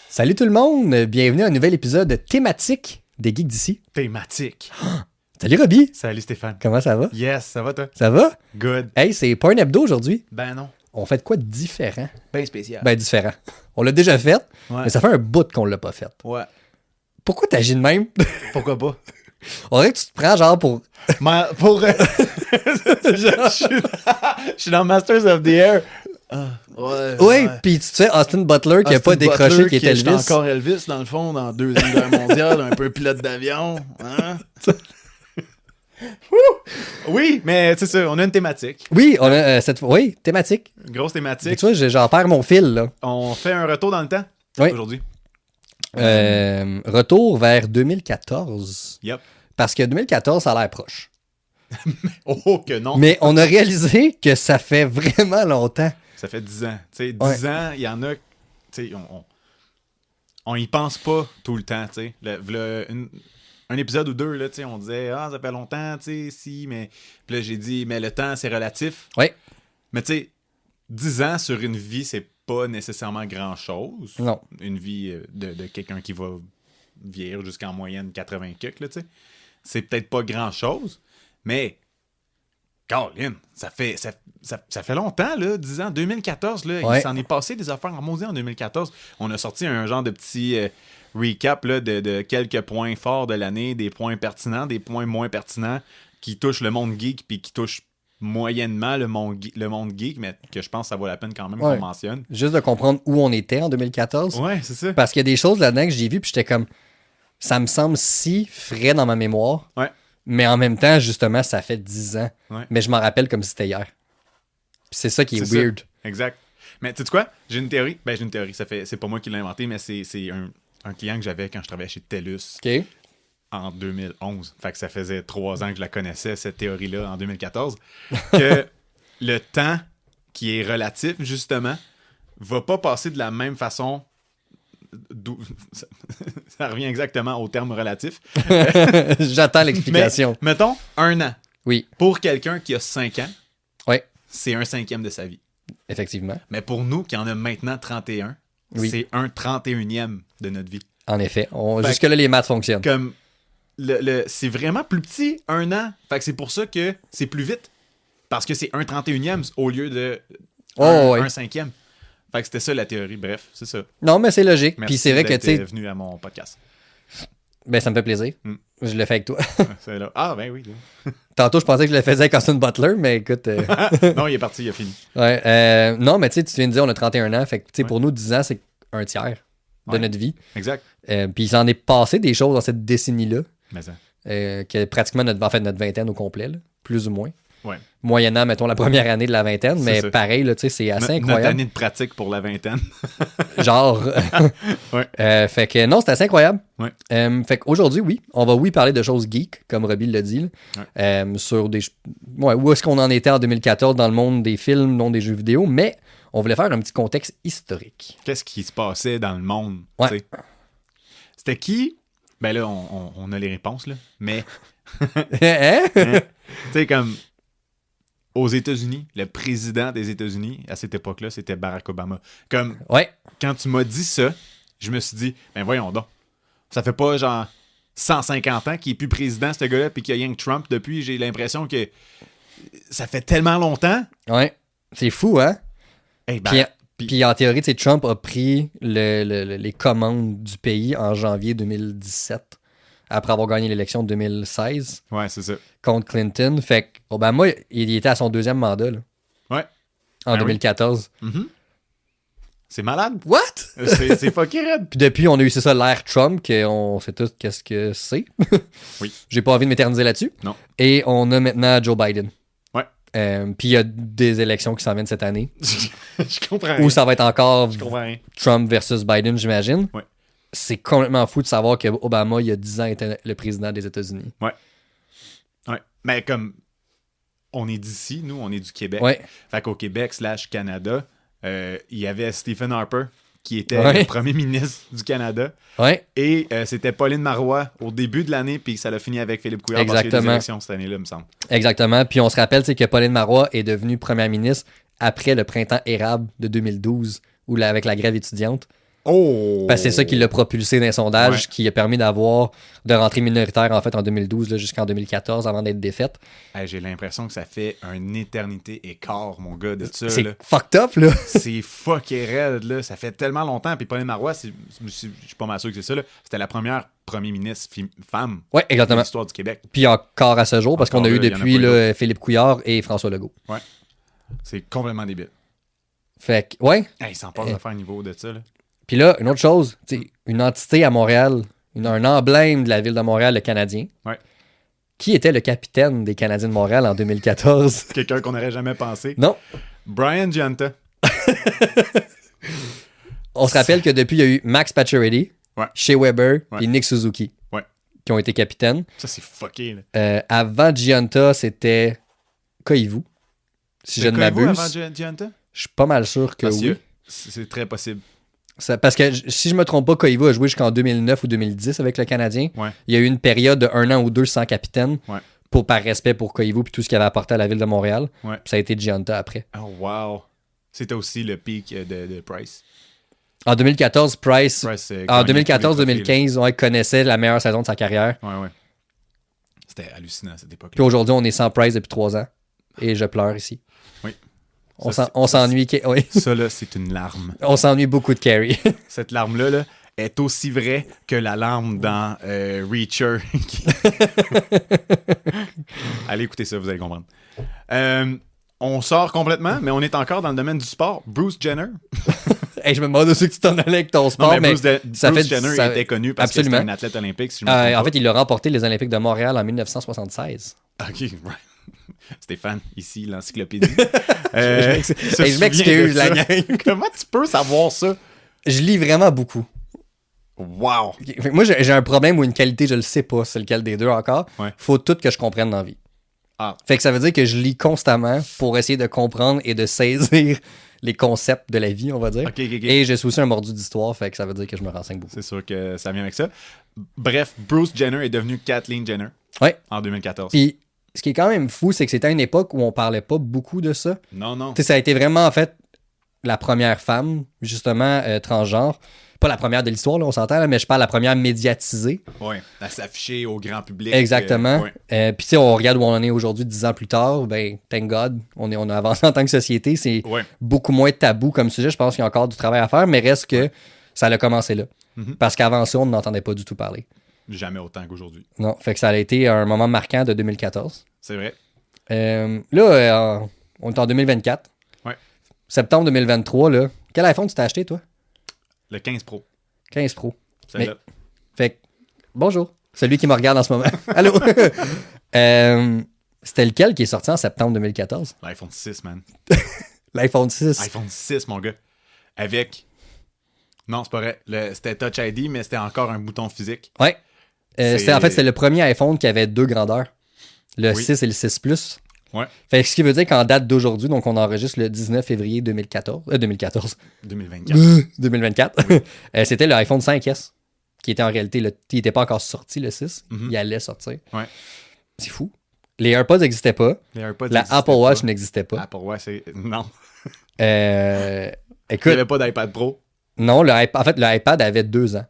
Salut tout le monde, bienvenue à un nouvel épisode thématique des Geeks d'ici. Thématique. Salut Robbie. Salut Stéphane. Comment ça va? Yes, ça va toi? Ça va? Good. Hey, c'est pas un hebdo aujourd'hui. Ben non. On fait de quoi de différent? Ben spécial. Ben différent. On l'a déjà fait, Ouais. mais ça fait un bout qu'on l'a pas fait. Ouais. Pourquoi t'agis de même? Pourquoi pas? On dirait que tu te prends genre pour... Mais pour... je suis dans Masters of the Air. Ouais. Oui, puis tu sais, Austin Butler qui a pas décroché, qui est Elvis. J'étais encore Elvis, dans le fond, dans la Deuxième Guerre mondiale, un peu pilote d'avion. Hein? Oui, mais c'est ça, on a une thématique. Oui, on a cette fois... Oui, thématique. Une grosse Et thématique. tu vois, j'en perds mon fil, là. On fait un retour dans le temps Oui. aujourd'hui. Retour vers 2014. Yep. Parce que 2014, ça a l'air proche. Oh que non. Mais on a réalisé que ça fait vraiment longtemps. Ça fait 10 ans. Tu sais, 10 ans, il y en a... Tu sais, on y pense pas tout le temps, tu sais. Un épisode ou deux, là, tu sais, on disait « Ah, ça fait longtemps, tu sais, si, mais... » Puis là, j'ai dit « Mais le temps, c'est relatif. » Oui. Mais tu sais, 10 ans sur une vie, c'est pas nécessairement grand-chose. Non. Une vie de quelqu'un qui va vieillir jusqu'en moyenne 80 cucs, là, tu sais. C'est peut-être pas grand-chose, mais... Colin, ça fait longtemps, là, 10 ans. 2014, là, Ouais. il s'en est passé des affaires en maudit en 2014. On a sorti un genre de petit recap là, de quelques points forts de l'année, des points pertinents, des points moins pertinents qui touchent le monde geek puis qui touchent moyennement le monde geek, mais que je pense que ça vaut la peine quand même Ouais. qu'on mentionne. Juste de comprendre où on était en 2014. Ouais, c'est ça. Parce qu'il y a des choses là-dedans que j'ai vues, puis j'étais comme... Ça me semble si frais dans ma mémoire. Ouais. Mais en même temps, justement, ça fait 10 ans. Ouais. Mais je m'en rappelle comme si c'était hier. Puis c'est ça qui est C'est weird. ça. Exact. Mais tu sais quoi? J'ai une théorie. Ben, j'ai une théorie. C'est pas moi qui l'ai inventé, mais c'est un client que j'avais quand je travaillais chez TELUS. OK. En 2011. Fait que ça faisait 3 ans que je la connaissais, cette théorie-là, en 2014. Que le temps qui est relatif, justement, va pas passer de la même façon. Ça revient exactement au terme relatif. J'attends l'explication. Mais, mettons, 1 an. Oui. Pour quelqu'un qui a 5 ans, Oui, c'est 1/5 de sa vie. effectivement. Mais pour nous, qui en a maintenant 31, Oui. c'est 1/31e de notre vie. En effet. Fait Jusque-là, les maths fonctionnent. Comme c'est vraiment plus petit, 1 an. Fait que c'est pour ça que c'est plus vite. Parce que c'est 1/31e au lieu de Oh, ouais. 1/5e. Fait que c'était ça la théorie. Bref, c'est ça. Non, mais c'est logique. Merci Puis c'est vrai que, d'être tu sais, venu à mon podcast. ben, ça me fait plaisir. Mm. Je le fais avec toi. C'est là. Ah, ben oui. Tantôt, je pensais que je le faisais avec Austin Butler, mais écoute... Non, il est parti, il a fini. ouais, non, mais tu sais, tu viens de dire, on a 31 ans. Fait que, tu sais, Ouais. pour nous, 10 ans, c'est un tiers de Ouais. notre vie. Exact. Puis il s'en est passé des choses dans cette décennie-là, Mais ça. qui est pratiquement notre vingtaine au complet, là, plus ou moins. Ouais. Moyennant, mettons, la première année de la vingtaine, C'est mais ça. pareil, là, tu sais, c'est assez Notre incroyable. année de pratique pour la vingtaine. Genre. Ouais. Fait que non, c'est assez incroyable. Ouais. Fait qu'aujourd'hui, oui, on va parler de choses geek, comme Robbie l'a dit, là. Sur des. Ouais, où est-ce qu'on en était en 2014 dans le monde des films, le monde des jeux vidéo, mais on voulait faire un petit contexte historique. Qu'est-ce qui se passait dans le monde? Ouais. Tu sais? C'était qui? Ben là, on a les réponses, là. Mais, Hein? tu sais, comme aux États-Unis, le président des États-Unis, à cette époque-là, c'était Barack Obama. Comme, Ouais. quand tu m'as dit ça, je me suis dit, ben voyons donc. Ça fait pas genre 150 ans qu'il est plus président, ce gars-là, puis qu'il y a rien que Trump depuis. J'ai l'impression que ça fait tellement longtemps. Ouais. C'est fou, hein? Hey, ben, Puis en théorie, tu sais, Trump a pris les commandes du pays en janvier 2017, après avoir gagné l'élection de 2016 ouais, c'est ça. contre Clinton. Fait que Obama, il était à son deuxième mandat, là, Ouais. en Ben 2014. Mhm. C'est malade. What? C'est fucké raide. Puis depuis, on a eu, c'est ça, l'ère Trump, qu'on sait tous qu'est-ce que c'est. Oui. J'ai pas envie de m'éterniser là-dessus. Non. Et on a maintenant Joe Biden. Ouais. Puis il y a des élections qui s'en viennent cette année, Je comprends où rien. ça va être encore Je comprends rien. Trump versus Biden, j'imagine. Ouais. C'est complètement fou de savoir que Obama, il y a 10 ans, était le président des États-Unis. Ouais. Mais comme on est d'ici, nous, on est du Québec. Ouais. Fait qu'au Québec /Canada, il y avait Stephen Harper qui était le premier ministre du Canada. Ouais. Et c'était Pauline Marois au début de l'année, puis ça l'a fini avec Philippe Couillard parce qu'il y a eu des élections cette année-là, me semble. Exactement. Puis on se rappelle que Pauline Marois est devenue première ministre après le printemps érable de 2012, avec la grève étudiante. Oh! Parce que c'est ça qui l'a propulsé dans les sondages, qui a permis de rentrer minoritaire en fait en 2012 là, jusqu'en 2014 avant d'être défaite. Hey, j'ai l'impression que ça fait une éternité et quart, mon gars, de ça. C'est là. fucked up, là. C'est fucké raide, là. Ça fait tellement longtemps. Puis Pauline Marois, je suis pas mal sûr que c'est ça, là. C'était la première premier ministre femme Ouais, de exactement. l'histoire du Québec. Puis encore à ce jour, parce qu'on a eu là, depuis y en a pas eu là, Philippe Couillard et François Legault. Ouais. C'est complètement débile. Fait que, ouais. Hey, il s'en passe à faire un niveau de ça, là. Puis là, une autre chose, une entité à Montréal, un emblème de la ville de Montréal, le Canadien. Ouais. Qui était le capitaine des Canadiens de Montréal en 2014? Quelqu'un qu'on n'aurait jamais pensé. Non. Brian Giunta. On se rappelle que depuis, il y a eu Max Pacioretty, Shea Weber et Nick Suzuki qui ont été capitaines. Ça, c'est fucké, là. Avant Giunta, c'était Koivu, si je ne m'abuse. avant Giunta? Je suis pas mal sûr que oui. C'est très possible. Parce que si je me trompe pas, Koivu a joué jusqu'en 2009 ou 2010 avec le Canadien. Ouais. Il y a eu une période de 1 an ou 2 sans capitaine. Ouais. Par respect pour Koivu et tout ce qu'il avait apporté à la ville de Montréal. Ouais. Puis ça a été Giunta après. Oh, wow. C'était aussi le pic de Price. En 2014, Price en 2014-2015, on connaissait la meilleure saison de sa carrière. Ouais. C'était hallucinant cette époque. Puis aujourd'hui, on est sans Price depuis 3 ans. Et je pleure ici. Oui. On s'ennuie. Oui. Ça, là, c'est une larme. On s'ennuie beaucoup de Carey. Cette larme-là là, est aussi vraie que la larme dans Reacher. Allez écouter ça, vous allez comprendre. On sort complètement, mais on est encore dans le domaine du sport. Bruce Jenner. Hey, je me demande aussi que tu t'en allais avec ton sport. Non, mais Bruce Jenner ça... était connu parce que c'était un athlète olympique. Si je me trompe en fait, il a remporté les Olympiques de Montréal en 1976. Ok, right. Stéphane, ici, l'encyclopédie. Je m'excuse, la gang. Comment tu peux savoir ça? Je lis vraiment beaucoup. Wow! Moi, j'ai un problème ou une qualité, je le sais pas, c'est lequel des deux encore. Ouais. Faut tout que je comprenne dans la vie. Ah. Fait que ça veut dire que je lis constamment pour essayer de comprendre et de saisir les concepts de la vie, on va dire. Okay. Et je suis aussi un mordu d'histoire, fait que ça veut dire que je me renseigne beaucoup. C'est sûr que ça vient avec ça. Bref, Bruce Jenner est devenu Kathleen Jenner en 2014. Puis, ce qui est quand même fou, c'est que c'était une époque où on parlait pas beaucoup de ça. Non. T'sais, ça a été vraiment, en fait, la première femme, justement, transgenre. Pas la première de l'histoire, là, on s'entend, là, mais je parle la première médiatisée. Oui, à s'afficher au grand public. Exactement. Puis, tu sais, on regarde où on en est aujourd'hui, 10 ans plus tard. Ben, thank God, on a avancé en tant que société. C'est beaucoup moins tabou comme sujet. Je pense qu'il y a encore du travail à faire, mais reste que ça a commencé là. Mm-hmm. Parce qu'avant ça, on n'entendait pas du tout parler. Jamais autant qu'aujourd'hui. Non, fait que ça a été un moment marquant de 2014. C'est vrai. Là, on est en 2024. Ouais. Septembre 2023, là. Quel iPhone tu t'as acheté, toi? Le 15 Pro. 15 Pro. Celle-là. Fait que, bonjour. Celui qui me regarde en ce moment. Allô? C'était lequel qui est sorti en septembre 2014? L'iPhone 6, man. L'iPhone 6. iPhone 6, mon gars. Avec... Non, c'est pas vrai. C'était Touch ID, mais c'était encore un bouton physique. Ouais. C'était le premier iPhone qui avait 2 grandeurs. Le 6 et le 6 Plus. Ouais. Fait que ce qui veut dire qu'en date d'aujourd'hui, donc on enregistre le 19 février 2024. 2024. Oui. C'était le iPhone 5S, qui était en réalité, il n'était pas encore sorti, le 6. Mm-hmm. Il allait sortir. Ouais. C'est fou. Les AirPods n'existaient pas. La Apple Watch n'existait pas. Apple Watch, non. Écoute, il n'y avait pas d'iPad Pro. Non, en fait, l'iPad avait 2 ans.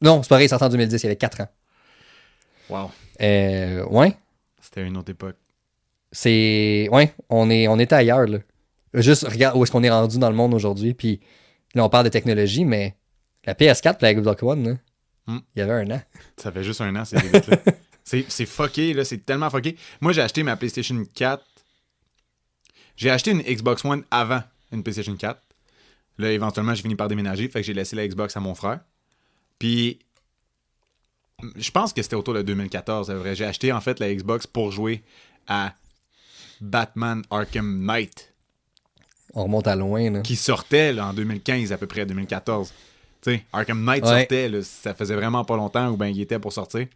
Non, c'est pareil, il sortait en 2010, il avait 4 ans. Wow. Ouais. C'était une autre époque. Ouais, on était ailleurs, là. Juste, regarde où est-ce qu'on est rendu dans le monde aujourd'hui, puis là, on parle de technologie, mais la PS4 et la Xbox One, là, il y avait 1 an. Ça fait juste 1 an, c'est vite, là. C'est fucké, là, c'est tellement fucké. Moi, j'ai acheté ma PlayStation 4. J'ai acheté une Xbox One avant une PlayStation 4. Là, éventuellement, j'ai fini par déménager, fait que j'ai laissé la Xbox à mon frère. Puis, je pense que c'était autour de 2014, c'est vrai. J'ai acheté, en fait, la Xbox pour jouer à Batman Arkham Knight. On remonte à loin, là. Qui sortait là, en 2015, à peu près, 2014. Tu sais, Arkham Knight sortait, là, ça faisait vraiment pas longtemps où ben il était pour sortir.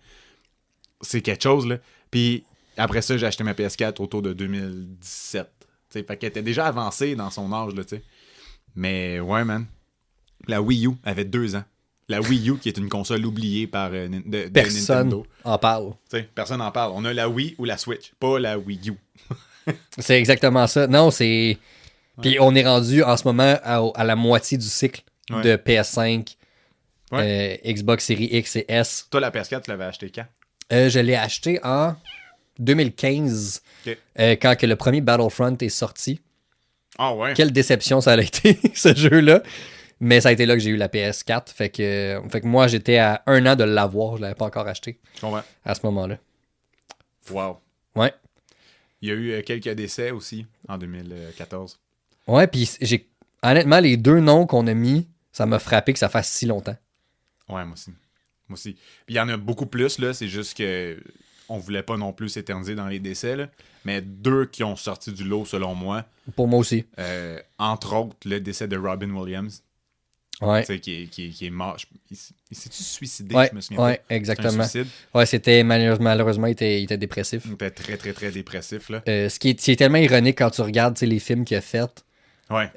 C'est quelque chose, là. Puis après ça, j'ai acheté ma PS4 autour de 2017. T'sais, fait qu'elle était déjà avancée dans son âge, là, tu sais. Mais ouais, man. La Wii U avait 2 ans. La Wii U, qui est une console oubliée par de Personne Nintendo. en parle. T'sais, personne n'en parle. On a la Wii ou la Switch, pas la Wii U. C'est exactement ça. Non, c'est... Puis on est rendu en ce moment à la moitié du cycle de PS5, Xbox Series X et S. Toi, la PS4, tu l'avais acheté quand? Je l'ai acheté en 2015, quand que le premier Battlefront est sorti. Ah ouais? Quelle déception ça a été, ce jeu-là. Mais ça a été là que j'ai eu la PS4. Fait que moi, j'étais à 1 an de l'avoir. Je l'avais pas encore acheté à ce moment-là. Wow. Ouais. Il y a eu quelques décès aussi en 2014. Ouais, puis honnêtement, les 2 noms qu'on a mis, ça m'a frappé que ça fasse si longtemps. Ouais, moi aussi. Puis il y en a beaucoup plus, là. C'est juste que on voulait pas non plus s'éterniser dans les décès, là. Mais 2 qui ont sorti du lot, selon moi. Pour moi aussi. Entre autres, le décès de Robin Williams. Ouais. Qui est mort. Il s'est-tu suicidé, ouais, je me souviens pas. Ouais, exactement. C'est un suicide. Ouais, c'était malheureusement, il était dépressif. Il était très, très, très dépressif, là. Ce qui est tellement ironique quand tu regardes les films qu'il a fait. Ouais.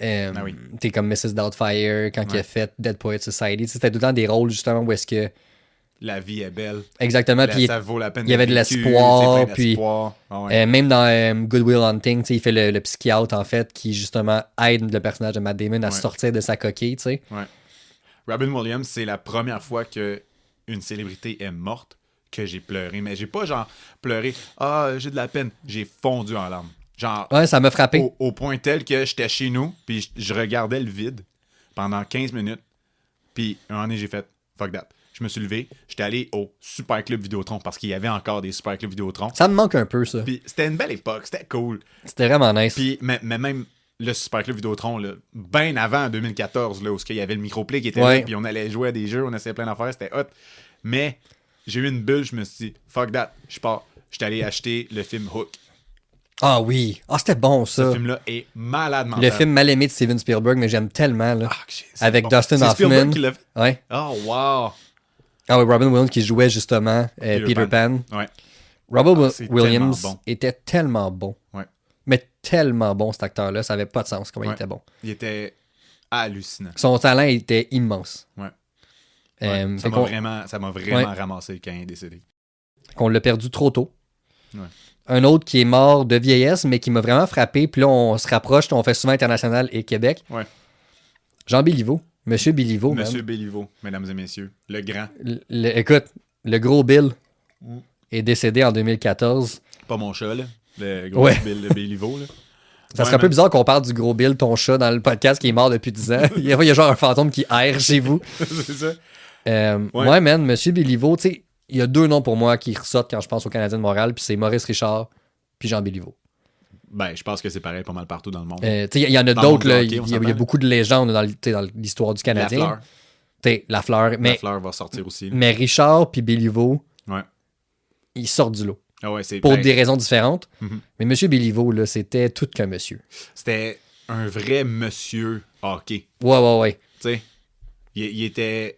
Oui. T'es comme Mrs. Doubtfire, quand il a fait Dead Poets Society. C'était tout le temps des rôles, justement, où est-ce que... La vie est belle. Exactement. Puis ça vaut la peine. Il y avait de l'espoir. Puis même dans Good Will Hunting, il fait le psychiatre, en fait, qui, justement, aide le personnage de Matt Damon à sortir de sa coquille, tu sais. Ouais. Robin Williams, c'est la première fois qu'une célébrité est morte que j'ai pleuré. Mais j'ai pas, genre, pleuré. Ah, j'ai de la peine. J'ai fondu en larmes. Genre, ouais, ça m'a frappé. Au point tel que j'étais chez nous, puis je regardais le vide pendant 15 minutes. Puis, un moment donné, j'ai fait fuck that. Je me suis levé, j'étais allé au Super Club Vidéotron parce qu'il y avait encore des Super Club Vidéotron. Ça me manque un peu, ça. Puis, c'était une belle époque, c'était cool. C'était vraiment nice. Puis, mais même le Super Club Vidéotron, là, bien avant en 2014, là, où il y avait le microplay qui était là, puis on allait jouer à des jeux, on essayait plein d'affaires, c'était hot. Mais j'ai eu une bulle, je me suis dit, fuck that, je pars. J'étais allé acheter le film Hook. Ah oui, c'était bon, ça. Ce film-là est malade mental. Le film mal aimé de Steven Spielberg, mais j'aime tellement, là. Avec bon. Dustin Hoffman. C'est Spielberg qui l'a fait? Ouais. Oh, wow. Ah oui, Robin Williams qui jouait justement Peter Pan. Ouais. Robin Williams était tellement bon. Ouais. Mais tellement bon, cet acteur-là. Ça avait pas de sens comment il était bon. Il était hallucinant. Son talent était immense. Ouais. Ça m'a vraiment ramassé quand il est décédé. Qu'on l'a perdu trop tôt. Ouais. Un autre qui est mort de vieillesse, mais qui m'a vraiment frappé. Puis là, on se rapproche. On fait souvent International et Québec. Ouais. Jean Béliveau. Monsieur Béliveau. Monsieur Béliveau, mesdames et messieurs. Le grand. Écoute, le gros Bill est décédé en 2014. Pas mon chat, là. Le gros Bill de Béliveau, là. Ça serait un peu bizarre qu'on parle du gros Bill, ton chat, dans le podcast qui est mort depuis 10 ans. Il y a genre un fantôme qui erre chez vous. C'est ça. Ouais, man, Monsieur Béliveau, tu sais, il y a 2 noms pour moi qui ressortent quand je pense aux Canadiens de Montréal, puis c'est Maurice Richard, puis Jean Béliveau. Ben, je pense que c'est pareil pas mal partout dans le monde. Il y en a d'autres, là. Il y a beaucoup de légendes dans l'histoire du Canadien. Lafleur. Lafleur va sortir aussi. Mais Richard puis Béliveau, ouais. Ils sortent du lot. Ah ouais, pour des raisons différentes. Mm-hmm. Mais Monsieur Béliveau, là, c'était tout qu'un monsieur. C'était un vrai monsieur hockey. Ouais. Tu sais,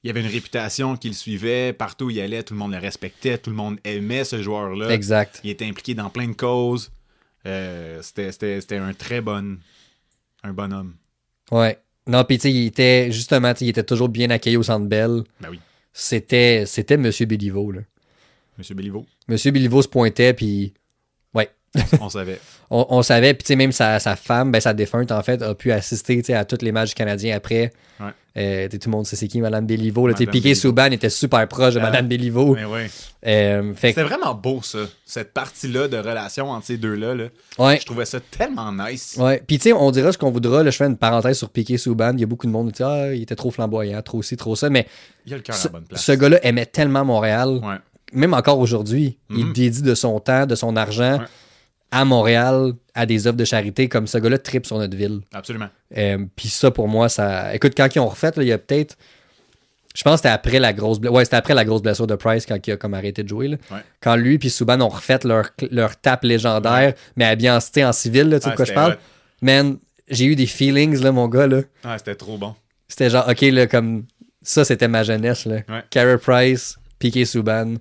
il avait une réputation qu'il suivait. Partout où il allait, tout le monde le respectait. Tout le monde aimait ce joueur-là. Exact. Il était impliqué dans plein de causes. C'était un très bon homme. Ouais. Non, puis tu sais, il était toujours bien accueilli au Centre Bell. Ben oui. C'était Monsieur Béliveau, là. Monsieur Béliveau. Monsieur Béliveau se pointait, puis... Ouais. On savait. on savait, puis tu sais, même sa femme, sa défunte, en fait, a pu assister à tous les matchs canadiens après. Ouais. Tout le monde sait c'est qui, Madame Béliveau. Piquet Souban était super proche de Madame Béliveau. Mais ouais. C'était vraiment beau, ça. Cette partie-là de relation entre ces deux-là. Là. Ouais. Je trouvais ça tellement nice. Ouais. Puis tu sais, on dira ce qu'on voudra. Là, je fais une parenthèse sur Piquet Souban. Il y a beaucoup de monde qui dit il était trop flamboyant, trop ci, trop ça. Mais il a le cœur à la bonne place. Ce gars-là aimait tellement Montréal. Ouais. Même encore aujourd'hui. Il dédie de son temps, de son argent à Montréal, à des œuvres de charité. Comme ce gars-là tripe sur notre ville. Absolument. Puis ça, pour moi, ça... Écoute, quand ils ont refait, là, il y a peut-être... Je pense que c'était après la grosse blessure de Price quand il a comme arrêté de jouer. Là. Ouais. Quand lui et Souban ont refait leur tape légendaire, mais habillé en civil, là, tu sais de quoi je parle. Man, j'ai eu des feelings, là, mon gars. Là. Ah, c'était trop bon. C'était genre, OK, là, comme... Ça, c'était ma jeunesse. Là. Ouais. Carey Price, Piquet Souban.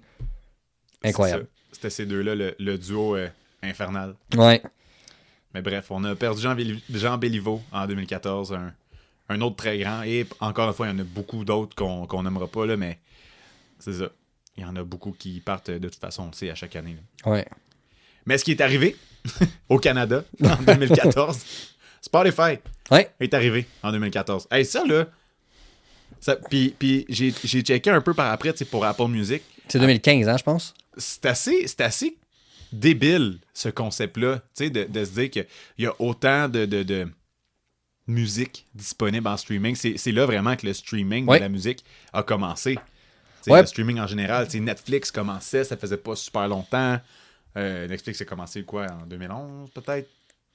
Incroyable. C'était ces deux-là, le duo infernal. Ouais. Mais bref, on a perdu Jean Béliveau en 2014, un autre très grand. Et encore une fois, il y en a beaucoup d'autres qu'on n'aimera pas, là, mais c'est ça. Il y en a beaucoup qui partent de toute façon, on le sait, à chaque année. Là. Ouais. Mais ce qui est arrivé au Canada en 2014, Spotify est arrivé en 2014. Hey, ça, là, puis j'ai checké un peu par après, tu sais, pour Apple Music. C'est 2015, hein, je pense. C'est assez débile, ce concept-là, tu sais, de se dire qu'il y a autant de musique disponible en streaming. C'est là vraiment que le streaming de la musique a commencé. Le streaming en général, Netflix commençait, ça faisait pas super longtemps. Netflix a commencé quoi, en 2011 peut-être?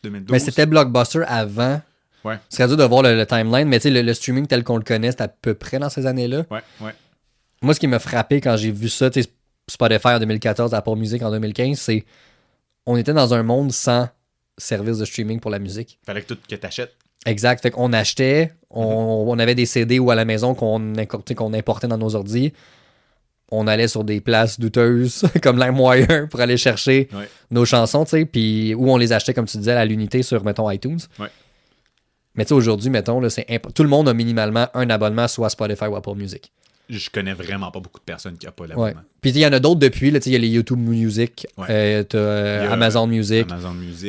2012? Mais c'était Blockbuster avant. Ouais. Ce serait dur de voir le timeline, mais le streaming tel qu'on le connaît, c'est à peu près dans ces années-là. Ouais. Moi, ce qui m'a frappé quand j'ai vu ça, Spotify en 2014, Apple Music en 2015, c'est on était dans un monde sans service de streaming pour la musique. Fallait que t'achètes. Exact. Fait qu'on achetait, on avait des CD ou à la maison qu'on importait dans nos ordis. On allait sur des places douteuses comme LimeWire pour aller chercher nos chansons, tu sais, puis où on les achetait, comme tu disais, à l'unité sur, mettons, iTunes. Ouais. Mais tu sais, aujourd'hui, mettons, là, tout le monde a minimalement un abonnement soit à Spotify ou Apple Music. Je connais vraiment pas beaucoup de personnes qui n'ont pas l'abonnement. Ouais. Puis il y en a d'autres depuis, il y a les YouTube Music, t'as Amazon Music.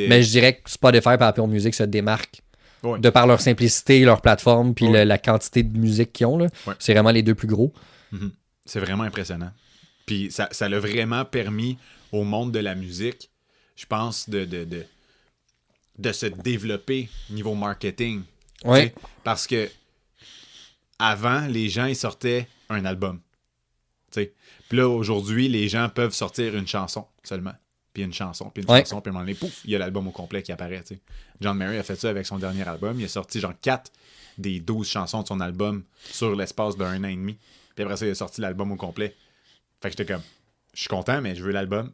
Mais je dirais que Spotify et Apple Music se démarquent de par leur simplicité, leur plateforme, puis la quantité de musique qu'ils ont. Là. Ouais. C'est vraiment les deux plus gros. Mm-hmm. C'est vraiment impressionnant. Puis ça l'a vraiment permis au monde de la musique, je pense, de se développer niveau marketing. Ouais. Parce que avant, les gens, ils sortaient un album. Puis là, aujourd'hui, les gens peuvent sortir une chanson seulement. Puis une chanson, puis une chanson, puis à un moment donné, pouf, il y a l'album au complet qui apparaît. T'sais. John Mayer a fait ça avec son dernier album. Il a sorti genre 4 des 12 chansons de son album sur l'espace d'un an et demi. Puis après ça, il a sorti l'album au complet. Fait que j'étais comme, je suis content, mais je veux l'album.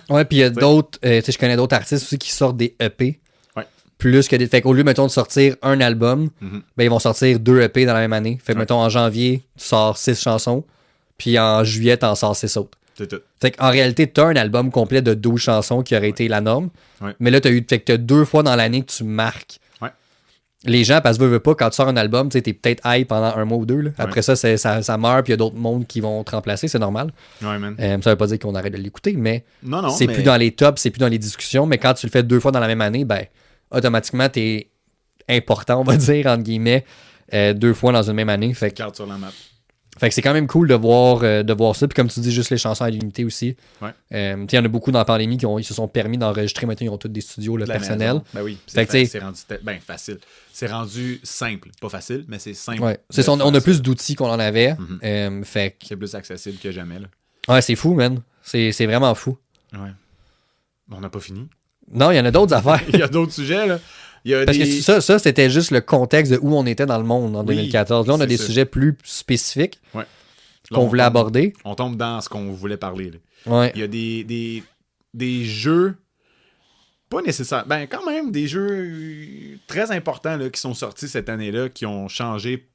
Ouais, puis il y a d'autres, je connais d'autres artistes aussi qui sortent des EP. Ouais. Plus que des. Fait qu'au lieu, mettons, de sortir un album, ben ils vont sortir 2 EP dans la même année. Fait que, mettons, en janvier, tu sors 6 chansons. Puis en juillet, t'en sors 6 autres. C'est tout. Fait qu'en réalité, t'as un album complet de 12 chansons qui aurait été la norme. Ouais. Mais là, fait que t'as 2 fois dans l'année que tu marques. Ouais. Les gens, parce que veux pas, quand tu sors un album, t'es peut-être hype pendant un mois ou deux. Là. Après ça, ça meurt, puis il y a d'autres mondes qui vont te remplacer, c'est normal. Ouais, man. Ça veut pas dire qu'on arrête de l'écouter, mais non, c'est plus dans les tops, c'est plus dans les discussions. Mais quand tu le fais 2 fois dans la même année, ben automatiquement, t'es important, on va dire, entre guillemets, 2 fois dans une même année. Fait que, carte sur la map. Fait que c'est quand même cool de voir ça. Puis comme tu dis, juste les chansons à l'unité aussi. Ouais. Il y en a beaucoup dans la pandémie ils se sont permis d'enregistrer. Maintenant, ils ont tous des studios personnels. Ben oui. C'est rendu facile. C'est rendu simple. Pas facile, mais c'est simple. Ouais. On a plus d'outils qu'on en avait. Mm-hmm. Fait que... C'est plus accessible que jamais. Là. Ouais, c'est fou, man. C'est vraiment fou. Ouais. On n'a pas fini. Non, il y en a d'autres affaires. Il y a d'autres sujets, là. Parce que ça, c'était juste le contexte de où on était dans le monde en 2014. Là, on a des sujets plus spécifiques qu'on voulait aborder. On tombe dans ce qu'on voulait parler. Là. Ouais. Il y a des jeux, pas nécessaires, ben quand même des jeux très importants là, qui sont sortis cette année-là, qui ont changé,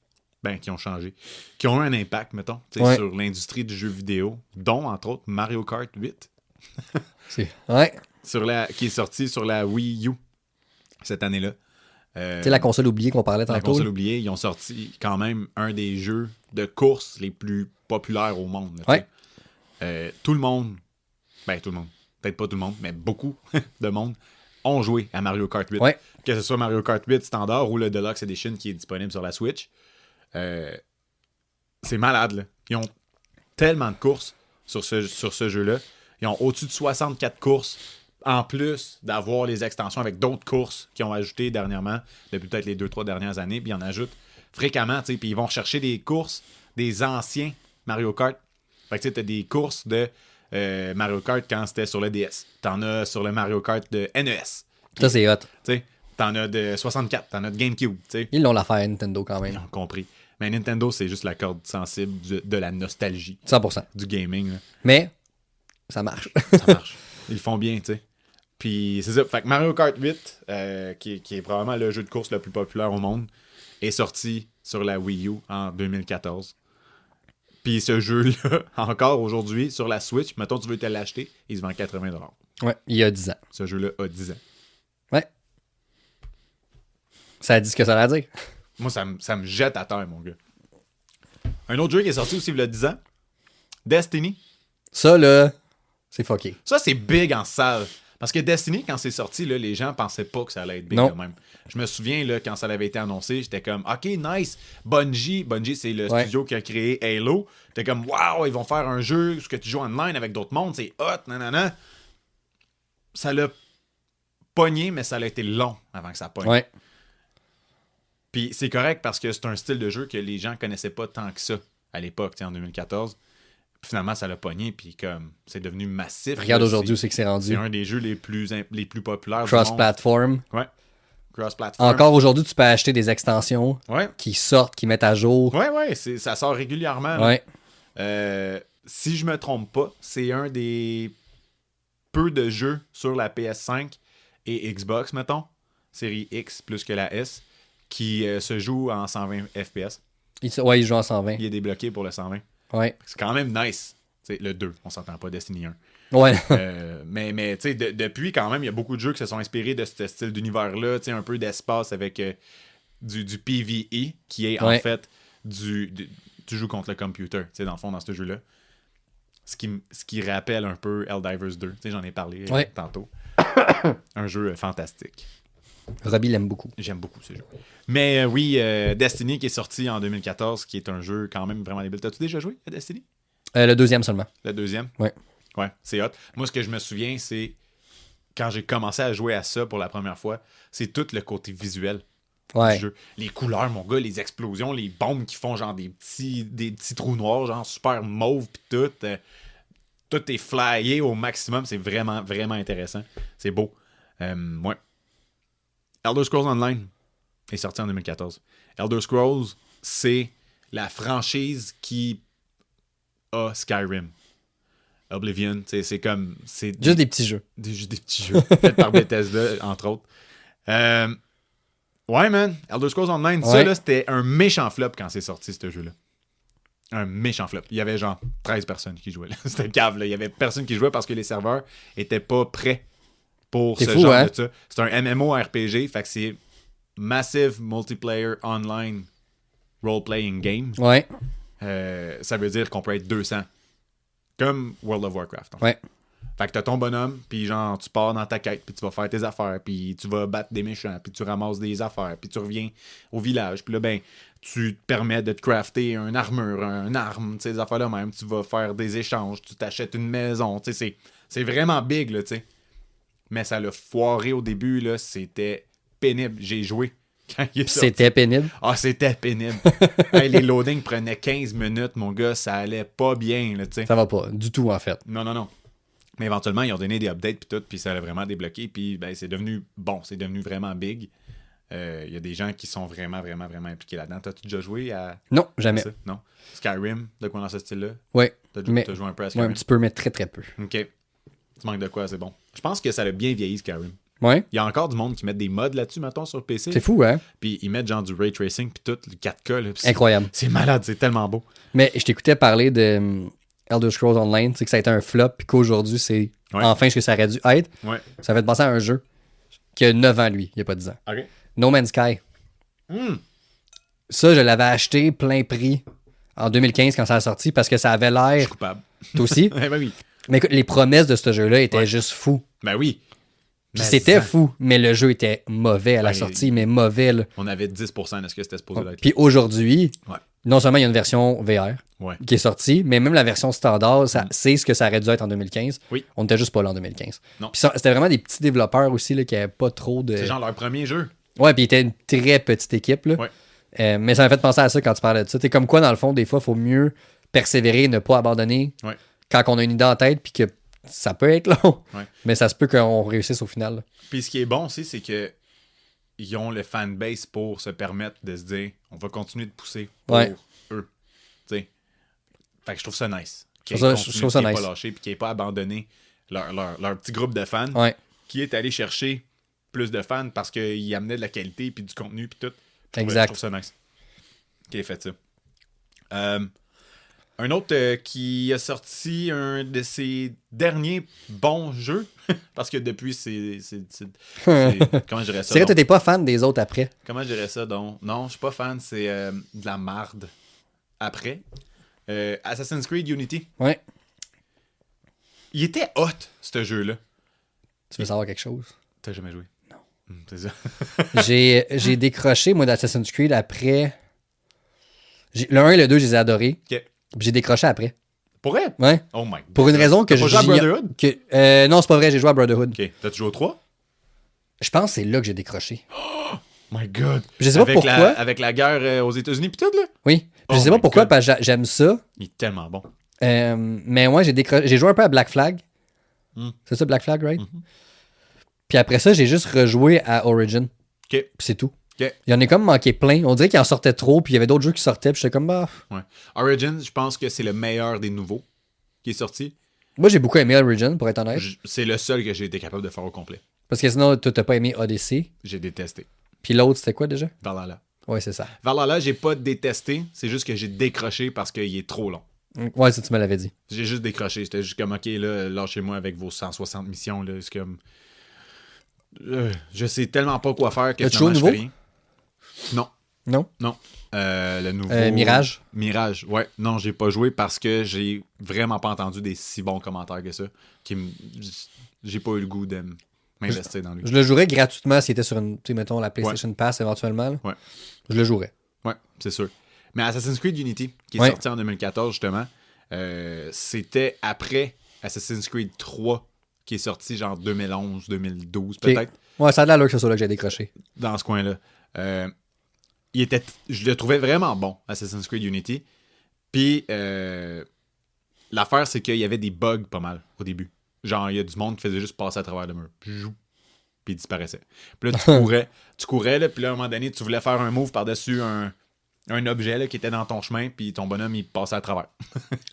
qui ont eu un impact, mettons, sur l'industrie du jeu vidéo, dont, entre autres, Mario Kart 8. Qui est sorti sur la Wii U. Cette année-là. C'est la console oubliée qu'on parlait tantôt. La console oubliée, ils ont sorti quand même un des jeux de course les plus populaires au monde. Tout le monde, peut-être pas tout le monde, mais beaucoup de monde ont joué à Mario Kart 8. Que ce soit Mario Kart 8 standard ou le Deluxe Edition qui est disponible sur la Switch. C'est malade, là. Ils ont tellement de courses sur ce jeu-là. Ils ont au-dessus de 64 courses. En plus d'avoir les extensions avec d'autres courses qu'ils ont ajoutées dernièrement, depuis peut-être les 2-3 dernières années, puis ils en ajoutent fréquemment, puis ils vont chercher des courses des anciens Mario Kart. Fait que tu as des courses de Mario Kart quand c'était sur le DS. T'en as sur le Mario Kart de NES. Ça, c'est hot. T'en as de 64, t'en as de GameCube. T'sais. Ils l'ont l'affaire Nintendo quand même. Ils ont compris. Mais Nintendo, c'est juste la corde sensible de la nostalgie. 100%. Du gaming. Là. Mais, ça marche. Ça marche. Ils le font bien, tu sais. Puis c'est ça. Fait que Mario Kart 8, qui est probablement le jeu de course le plus populaire au monde, est sorti sur la Wii U en 2014. Puis ce jeu-là, encore aujourd'hui, sur la Switch, mettons tu veux te l'acheter, il se vend 80$. Ouais, il y a 10 ans. Ce jeu-là a 10 ans. Ouais. Ça a dit ce que ça a à dire. Moi, ça me jette à terre, mon gars. Un autre jeu qui est sorti aussi il y a 10 ans, Destiny. Ça, là, c'est fucké. Ça, c'est big en salle. Parce que Destiny, quand c'est sorti, là, les gens pensaient pas que ça allait être big Non. quand même. Je me souviens, là, quand ça avait été annoncé, j'étais comme, OK, nice. Bungie, c'est le studio qui a créé Halo. J'étais comme, wow, ils vont faire un jeu où tu joues online avec d'autres mondes, c'est hot, nanana. Ça l'a pogné, mais ça a été long avant que ça pogne. Ouais. Puis c'est correct parce que c'est un style de jeu que les gens connaissaient pas tant que ça à l'époque, en 2014. Puis finalement, ça l'a pogné, puis comme c'est devenu massif. Regarde là, aujourd'hui où c'est que c'est rendu. C'est un des jeux les plus populaires du Cross-platform. monde. Ouais. Cross-platform. Encore aujourd'hui, tu peux acheter des extensions Ouais. qui sortent, qui mettent à jour. Ouais, ça sort régulièrement. Là. Ouais. Si je me trompe pas, c'est un des peu de jeux sur la PS5 et Xbox, mettons, série X plus que la S, qui se joue en 120 FPS. Il joue en 120. Il est débloqué pour le 120. Ouais. C'est quand même nice. T'sais, le 2, on s'entend pas, Destiny 1. Ouais. Mais tu sais, depuis quand même, il y a beaucoup de jeux qui se sont inspirés de ce style d'univers-là, un peu d'espace avec du PvE, qui est en fait tu joues contre le computer, dans le fond, dans ce jeu-là. Ce qui rappelle un peu Helldivers 2. J'en ai parlé tantôt. Un jeu fantastique. Robbie l'aime beaucoup. J'aime beaucoup ce jeu. Mais oui, Destiny qui est sorti en 2014, qui est un jeu quand même vraiment débile. T'as-tu déjà joué à Destiny? Le deuxième seulement. Le deuxième? Ouais. Ouais, c'est hot. Moi, ce que je me souviens, c'est quand j'ai commencé à jouer à ça pour la première fois, c'est tout le côté visuel du jeu. Les couleurs, mon gars, les explosions, les bombes qui font genre des petits trous noirs, genre super mauve pis tout. Tout est flyé au maximum. C'est vraiment, vraiment intéressant. C'est beau. Ouais. Elder Scrolls Online est sorti en 2014. Elder Scrolls, c'est la franchise qui a Skyrim. Oblivion, c'est comme... Juste des petits jeux. Juste des petits jeux faits par Bethesda, entre autres. Ouais, man. Elder Scrolls Online, ça, là, c'était un méchant flop quand c'est sorti, ce jeu-là. Un méchant flop. Il y avait genre 13 personnes qui jouaient. Là. C'était cave, là. Il y avait personne qui jouait parce que les serveurs étaient pas prêts pour ce genre de ça. C'est un MMORPG, fait que c'est Massive Multiplayer Online Role-Playing Game. Ouais. Ça veut dire qu'on peut être 200. Comme World of Warcraft. Ouais. Fait que t'as ton bonhomme, puis genre, tu pars dans ta quête, puis tu vas faire tes affaires, puis tu vas battre des méchants, puis tu ramasses des affaires, puis tu reviens au village, puis là, ben, tu te permets de te crafter une armure, une arme, tu sais, des affaires là même, tu vas faire des échanges, tu t'achètes une maison, tu sais, c'est vraiment big, là, tu sais. Mais ça l'a foiré au début, là, c'était pénible. J'ai joué quand il est sorti. C'était pénible? Ah, c'était pénible. Hey, les loadings prenaient 15 minutes, mon gars, ça allait pas bien, là, tu sais. Ça va pas, du tout, en fait. Non. Mais éventuellement, ils ont donné des updates puis tout, puis ça l'a vraiment débloqué, puis ben, c'est devenu bon, c'est devenu vraiment big. Il y a des gens qui sont vraiment, vraiment, vraiment impliqués là-dedans. T'as-tu déjà joué à... Non, jamais. Ça? Non. Skyrim, de quoi dans ce style-là? Oui. T'as joué un peu à Oui, Skyrim? un petit peu, mais très, très peu. OK. Tu manques de quoi, c'est bon. Je pense que ça a bien vieilli, Skyrim. Ouais. Il y a encore du monde qui met des mods là-dessus, mettons, sur PC. C'est fou, hein? Puis ils mettent genre du ray tracing, puis tout, le 4K. Là, incroyable. C'est malade, c'est tellement beau. Mais je t'écoutais parler de Elder Scrolls Online, tu sais que ça a été un flop, puis qu'aujourd'hui, c'est enfin ce que ça aurait dû être. Ouais. Ça fait penser à un jeu qui a 9 ans, lui, il n'y a pas 10 ans. OK. No Man's Sky. Ça, je l'avais acheté plein prix en 2015 quand ça a sorti parce que ça avait l'air... Je suis coupable. Toi aussi? Ben oui. Mais écoute, les promesses de ce jeu-là étaient juste fous. Ben oui. Puis c'était fou, mais le jeu était mauvais à la sortie, mais mauvais. Là. On avait 10% de ce que c'était supposé être. Puis aujourd'hui, non seulement il y a une version VR qui est sortie, mais même la version standard, c'est ce que ça aurait dû être en 2015. Oui. On n'était juste pas là en 2015. Non. Puis c'était vraiment des petits développeurs aussi là, qui n'avaient pas trop de... C'est genre leur premier jeu. Ouais, puis ils étaient une très petite équipe. Là. Ouais. Mais ça m'a fait penser à ça quand tu parlais de ça. T'es comme quoi, dans le fond, des fois, il faut mieux persévérer, ne pas abandonner quand on a une idée en tête, puis que ça peut être long, mais ça se peut qu'on réussisse au final. Là. Puis ce qui est bon aussi, c'est que ils ont le fanbase pour se permettre de se dire on va continuer de pousser pour eux. T'sais. Fait que je trouve ça nice. Je trouve ça nice. Pas lâché puis qu'ils n'aient pas abandonné leur petit groupe de fans qui est allé chercher plus de fans parce qu'ils amenaient de la qualité puis du contenu puis tout. Je trouve ça nice. Qui ait fait ça. Un autre qui a sorti un de ses derniers bons jeux, parce que depuis, comment je dirais ça? C'est vrai que t'étais pas fan des autres après. Comment je dirais ça, donc? Non, je suis pas fan, c'est de la marde. Après, Assassin's Creed Unity. Ouais. Il était hot, ce jeu-là. Tu veux savoir quelque chose? T'as jamais joué? Non. C'est ça. J'ai décroché, moi, d'Assassin's Creed après... Le 1 et le 2, je les ai adorés. OK. Puis j'ai décroché après. Pour vrai? Ouais. Oh my God. Pour une raison que T'as pas joué à Brotherhood? Non, c'est pas vrai, j'ai joué à Brotherhood. OK. T'as-tu joué au 3? Je pense que c'est là que j'ai décroché. Oh my God. Je sais pas pourquoi. Avec la guerre aux États-Unis pis tout, là? Oui. Oh Je sais pas my pourquoi, God. parce que j'aime ça. Il est tellement bon. Mais moi, j'ai joué un peu à Black Flag. C'est ça, Black Flag, right? Puis après ça, j'ai juste rejoué à Origin. OK. Puis c'est tout. OK. Il y en a comme manqué plein. On dirait qu'il en sortait trop, puis il y avait d'autres jeux qui sortaient, puis j'étais comme, bah... Ouais. Origins, je pense que c'est le meilleur des nouveaux qui est sorti. Moi, j'ai beaucoup aimé Origin, pour être honnête. C'est le seul que j'ai été capable de faire au complet. Parce que sinon, toi, t'as pas aimé Odyssey. J'ai détesté. Puis l'autre, c'était quoi déjà? Valhalla. Ouais, c'est ça. Valhalla, j'ai pas détesté. C'est juste que j'ai décroché parce qu'il est trop long. Ouais, ça, tu me l'avais dit. J'ai juste décroché. J'étais juste comme, OK, là, lâchez-moi avec vos 160 missions. Là. C'est comme... je sais tellement pas quoi faire que As-tu finalement, je joué au fais rien. Non. Non? Non. Le nouveau... Mirage? Mirage, ouais. Non, j'ai pas joué parce que j'ai vraiment pas entendu des si bons commentaires que ça. J'ai pas eu le goût de m'investir dans lui. Je le jouerais gratuitement s'il était sur une, tu sais, mettons, la PlayStation Pass éventuellement. Là. Ouais. Je le jouerais. Ouais, c'est sûr. Mais Assassin's Creed Unity, qui est Ouais. sorti en 2014, justement, c'était après Assassin's Creed 3, qui est sorti genre 2011, 2012 Ok. peut-être, Ouais, ça a l'air là que c'est ça là que j'ai décroché. dans ce coin-là. Je le trouvais vraiment bon, Assassin's Creed Unity. Puis, l'affaire, c'est qu'il y avait des bugs pas mal au début. Genre, il y a du monde qui faisait juste passer à travers le mur. Puis il disparaissait. Puis là, tu courais, là, puis là, à un moment donné, tu voulais faire un move par-dessus un objet là, qui était dans ton chemin, puis ton bonhomme, il passait à travers.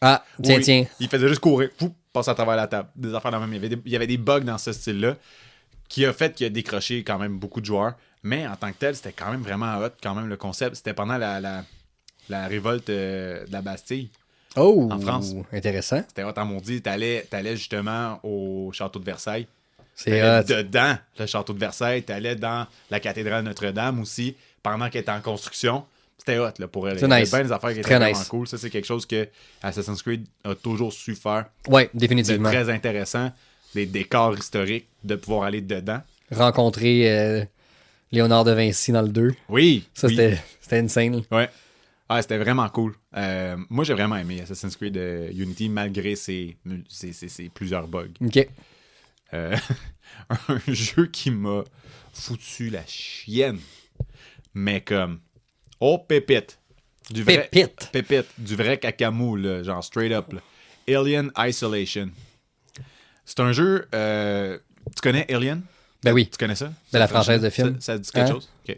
Ah, tiens, Oui, tiens. Il faisait juste courir, passer à travers la table. Des affaires dans la même. Il y avait des bugs dans ce style-là qui a fait qu'il a décroché quand même beaucoup de joueurs. Mais en tant que tel, c'était quand même vraiment hot, quand même, le concept. C'était pendant la révolte de la Bastille. Oh, En France. Intéressant. C'était hot en maudit. T'allais justement au château de Versailles. C'est T'allais hot. dedans le château de Versailles. T'allais dans la cathédrale Notre-Dame aussi, pendant qu'elle était en construction. C'était hot, là, pour elle. C'est Il y avait nice. bien des affaires qui étaient Très vraiment nice. cool. Ça, c'est quelque chose que Assassin's Creed a toujours su faire. Ouais, C'est définitivement. très intéressant. Des décors historiques, de pouvoir aller dedans. Rencontrer Léonard de Vinci dans le 2. Oui! Ça, oui. c'était insane. Ouais. Ah, c'était vraiment cool. Moi, j'ai vraiment aimé Assassin's Creed Unity, malgré ses plusieurs bugs. OK. Un jeu qui m'a foutu la chienne. Mais comme... Oh, pépite. Du vrai, Pépite. Pépite. Du vrai cacamou, là, genre straight up. Là. Alien Isolation. C'est un jeu... tu connais Alien? Ben oui. Tu connais ça? De la franchise de films. Ça dit quelque Hein? chose? OK.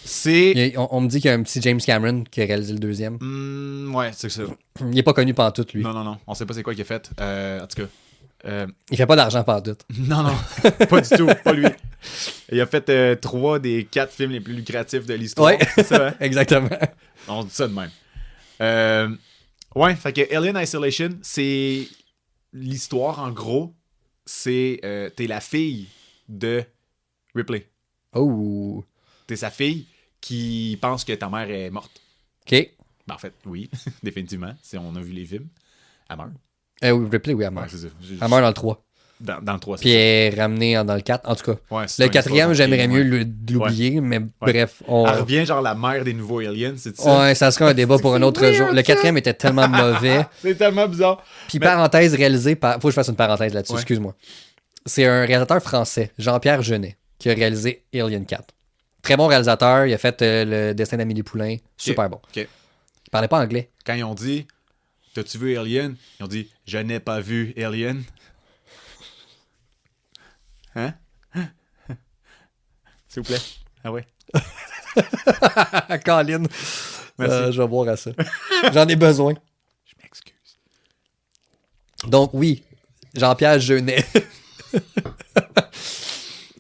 C'est... On me dit qu'il y a un petit James Cameron qui a réalisé le deuxième. ouais, c'est ça. Il est pas connu pantoute, lui. Non. On sait pas c'est quoi qu'il a fait. En tout cas... Il fait pas d'argent pantoute. Non, pas du tout, pas lui. Il a fait 3 des 4 films les plus lucratifs de l'histoire. Ouais, C'est ça, hein? exactement. On dit ça de même. Ouais, fait que Alien Isolation, c'est l'histoire, en gros, c'est t'es la fille de Ripley. Oh. T'es sa fille qui pense que ta mère est morte. OK. Ben, en fait, oui, définitivement. Si on a vu les films, elle meurt. Oui, Ripley, oui, elle Ouais, meurt. c'est ça. Elle meurt dans le 3. Dans le 3, c'est Puis elle est ramenée dans le 4. En tout cas, ça. Ouais, c'est le une 4e, histoire j'aimerais compliquée, mieux ouais. l'oublier, mais bref. On... Elle revient genre la mère des nouveaux aliens, c'est ça? Ouais, ça serait un débat pour un autre weird, jour. Le 4e était tellement mauvais. C'est tellement bizarre. Puis Mais- parenthèse réalisée par... Faut que je fasse une parenthèse là-dessus, Ouais. excuse-moi. C'est un réalisateur français, Jean-Pierre Jeunet, qui a réalisé Alien 4. Très bon réalisateur, il a fait Le Destin d'Amélie Poulain. Super bon. OK. Il parlait pas anglais. Quand ils ont dit « T'as-tu vu Alien? » Ils ont dit « Je n'ai pas vu Alien. » Hein? S'il vous plaît. Ah ouais. Colin. Merci. Je vais boire à ça. J'en ai besoin. Je m'excuse. Donc oui, Jean-Pierre Jeunet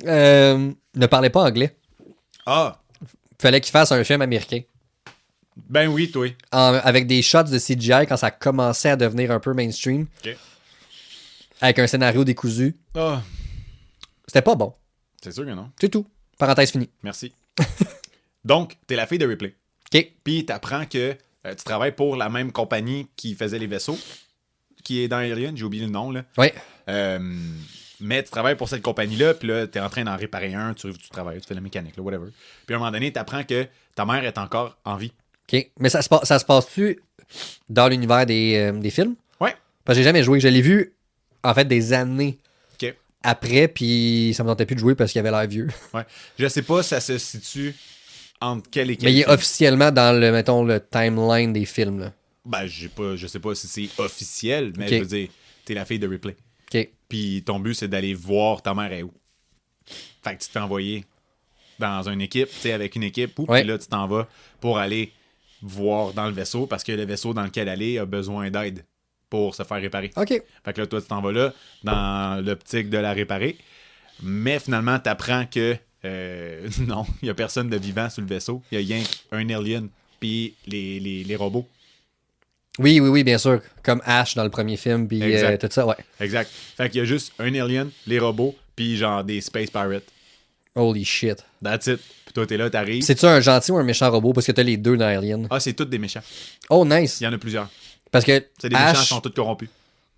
ne parlait pas anglais. Ah! Fallait qu'il fasse un film américain. Ben oui, toi. Avec des shots de CGI quand ça commençait à devenir un peu mainstream. OK. Avec un scénario décousu. Ah, C'était pas bon. c'est sûr que non. C'est tout. Parenthèse finie. Merci. Donc, t'es la fille de Ripley. OK. Puis t'apprends que tu travailles pour la même compagnie qui faisait les vaisseaux, qui est dans Alien, j'ai oublié le nom, là. Oui. Mais tu travailles pour cette compagnie-là, puis là, t'es en train d'en réparer un, tu travailles, tu fais la mécanique, là, whatever. Puis à un moment donné, t'apprends que ta mère est encore en vie. OK. Mais ça se passe-tu dans l'univers des films? Ouais. Parce que j'ai jamais joué. Je l'ai vu, en fait, des années OK. après, puis ça me tentait plus de jouer parce qu'il avait l'air vieux. Ouais. Je sais pas si ça se situe entre quel et quel Mais il est film. officiellement dans le, mettons, le timeline des films, là. Ben, je sais pas si c'est officiel, mais OK. je veux dire, t'es la fille de Ripley. OK. Puis ton but, c'est d'aller voir ta mère est où. Fait que tu te fais envoyer dans une équipe, tu sais, avec une équipe, puis Ouais. là, tu t'en vas pour aller voir dans le vaisseau, parce que le vaisseau dans lequel elle est a besoin d'aide pour se faire réparer. OK. Fait que là, toi, tu t'en vas là, dans l'optique de la réparer. Mais finalement, t'apprends que non, il n'y a personne de vivant sur le vaisseau. Il y a rien qu'un alien, puis les robots. Oui, bien sûr. Comme Ash dans le premier film, puis Exact. tout ça, ouais. Exact. Fait qu'il y a juste un alien, les robots, puis genre des space pirates. Holy shit. That's it. Puis toi, t'es là, t'arrives. C'est-tu un gentil ou un méchant robot? Parce que t'as les deux dans Alien. Ah, c'est tous des méchants. Oh, nice. Il y en a plusieurs. Parce que C'est des méchants qui Ash, sont tous corrompus.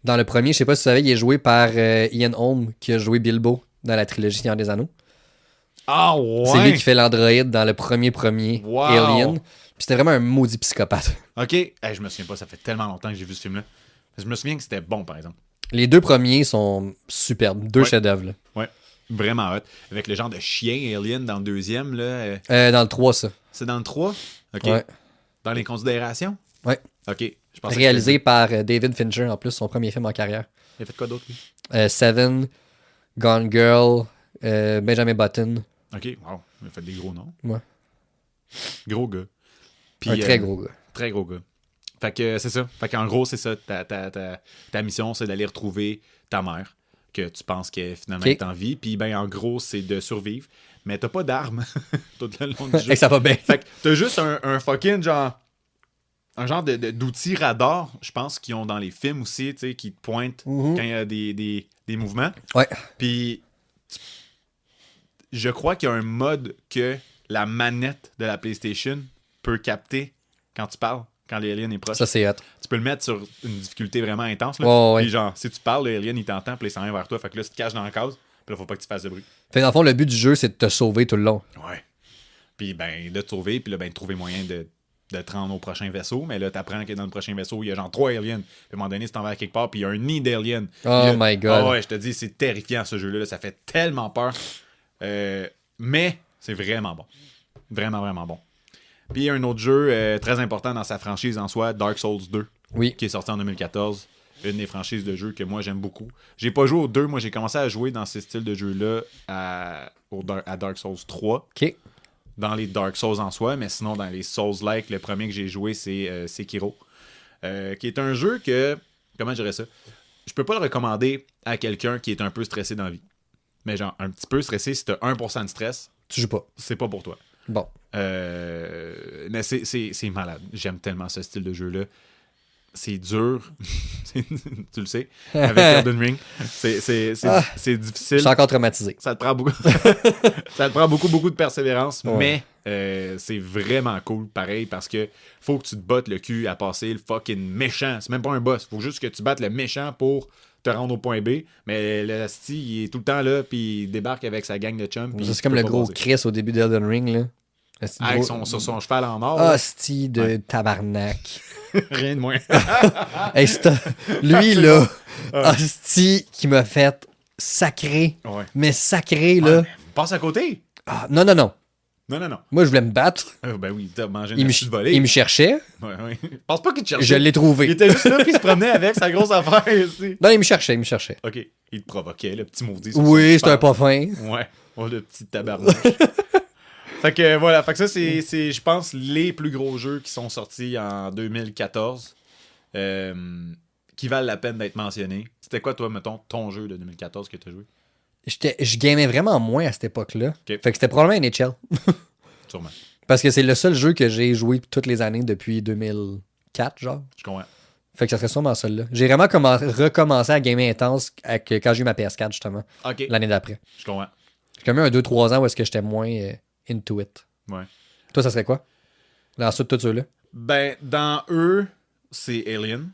dans le premier, je sais pas si tu savais, il est joué par Ian Holm, qui a joué Bilbo dans la trilogie Seigneur des Anneaux. Ah ouais! C'est lui qui fait l'androïde dans le premier Wow. Alien. Puis c'était vraiment un maudit psychopathe. OK. Hey, je me souviens pas, ça fait tellement longtemps que j'ai vu ce film-là. Je me souviens que c'était bon, par exemple. Les deux premiers sont superbes. Deux Ouais. chefs-d'œuvre. là. Ouais. Vraiment hot. Avec le genre de chien alien dans le deuxième, là. Dans le 3, ça. C'est dans le 3? OK. Ouais. Dans les considérations? Ouais. OK. Je pensais Réalisé par David Fincher, en plus, son premier film en carrière. Il a fait quoi d'autre, lui? Seven, Gone Girl, Benjamin Button. OK. Wow. Il a fait des gros noms. Ouais. Gros gars. Puis, Un très gros gars. Très gros gars. Fait que c'est ça. Fait qu'en gros, c'est ça. Ta mission, c'est d'aller retrouver ta mère, que tu penses qu'elle finalement OK. est en vie. Puis, ben, en gros, c'est de survivre. Mais t'as pas d'armes tout le long du jeu. Et ça va bien. Fait que t'as juste un fucking genre. Un genre d'outils radar, je pense, qu'ils ont dans les films aussi, tu sais, qui te pointent Mhm. quand il y a des mouvements. Ouais. Puis, je crois qu'il y a un mode que la manette de la PlayStation peut capter quand tu parles, quand l'alien est proche. Ça, c'est hot. Tu peux le mettre sur une difficulté vraiment intense. Là. Ouais, ouais. Puis genre, si tu parles, l'alien, il t'entend, puis il s'en vient vers toi. Fait que là, tu te caches dans la case, puis là, faut pas que tu fasses de bruit. Fait dans le fond, le but du jeu, c'est de te sauver tout le long. Ouais. Puis ben, de te sauver, puis là, ben, de trouver moyen de te rendre au prochain vaisseau. Mais là, t'apprends que dans le prochain vaisseau, il y a genre 3 aliens. Puis à un moment donné, si t'en vas à quelque part, puis il y a un nid d'aliens. Oh Puis là, my God. Ah ouais, je te dis, c'est terrifiant ce jeu-là. Là. Ça fait tellement peur. Mais c'est vraiment bon. Vraiment, vraiment bon. Puis il y a un autre jeu très important dans sa franchise en soi, Dark Souls 2, Oui. qui est sorti en 2014. Une des franchises de jeux que moi j'aime beaucoup. J'ai pas joué au 2, moi j'ai commencé à jouer dans ce style de jeu-là à Dark Souls 3. OK. Dans les Dark Souls en soi, mais sinon dans les Souls-like, le premier que j'ai joué c'est Sekiro. Qui est un jeu que, comment je dirais ça, je peux pas le recommander à quelqu'un qui est un peu stressé dans la vie. Mais genre un petit peu stressé, si t'as 1% de stress, Tu joues pas. c'est pas pour toi. Bon. Mais c'est malade. J'aime tellement ce style de jeu-là. C'est dur. Tu le sais. Avec Elden Ring. C'est Je difficile. suis encore traumatisé. Ça te prend beaucoup. Ça te prend beaucoup de persévérance. Ouais. Mais c'est vraiment cool, pareil, parce que faut que tu te battes le cul à passer le fucking méchant. C'est même pas un boss. Faut juste que tu battes le méchant pour te rendre au point B. Mais le asti, il est tout le temps là, puis il débarque avec sa gang de chums. puis C'est tu comme peux le pas gros passer. Chris au début d'Elden Ring, là. Avec sur son cheval en or. là. Hostie de tabarnak. Rien de moins. Hey, lui, là, hostie qui m'a fait sacré. Ouais. Mais sacré, là. Ouais, passe à côté. Ah, non. Non. Moi, je voulais me battre. Ben oui, t'as mangé Il une me, petite volée. il me cherchait. Ouais. Pense pas qu'il te cherchait. Je l'ai Il trouvé. était juste là, puis il se promenait avec sa grosse affaire ici. Non, il me cherchait. Ok. Il te provoquait, le petit maudit. sur Oui, son c'était un cheval. pas fin. Ouais. Oh, le petit tabarnak. Fait que voilà. Fait que ça, c'est je pense, les plus gros jeux qui sont sortis en 2014. Qui valent la peine d'être mentionnés. C'était quoi, toi, mettons, ton jeu de 2014 que t'as joué? Je gamais vraiment moins à cette époque-là. Ok. Fait que c'était probablement NHL. Sûrement. Parce que c'est le seul jeu que j'ai joué toutes les années depuis 2004, genre. Je comprends. Fait que ça serait sûrement celui-là. J'ai vraiment recommencé à gamer intense quand j'ai eu ma PS4, justement, OK. l'année d'après. Je comprends. J'ai comme eu un 2-3 ans où est-ce que j'étais moins into it. Ouais. Toi, ça serait quoi? Là, ensuite, tous ceux-là. Ben, dans eux, c'est Alien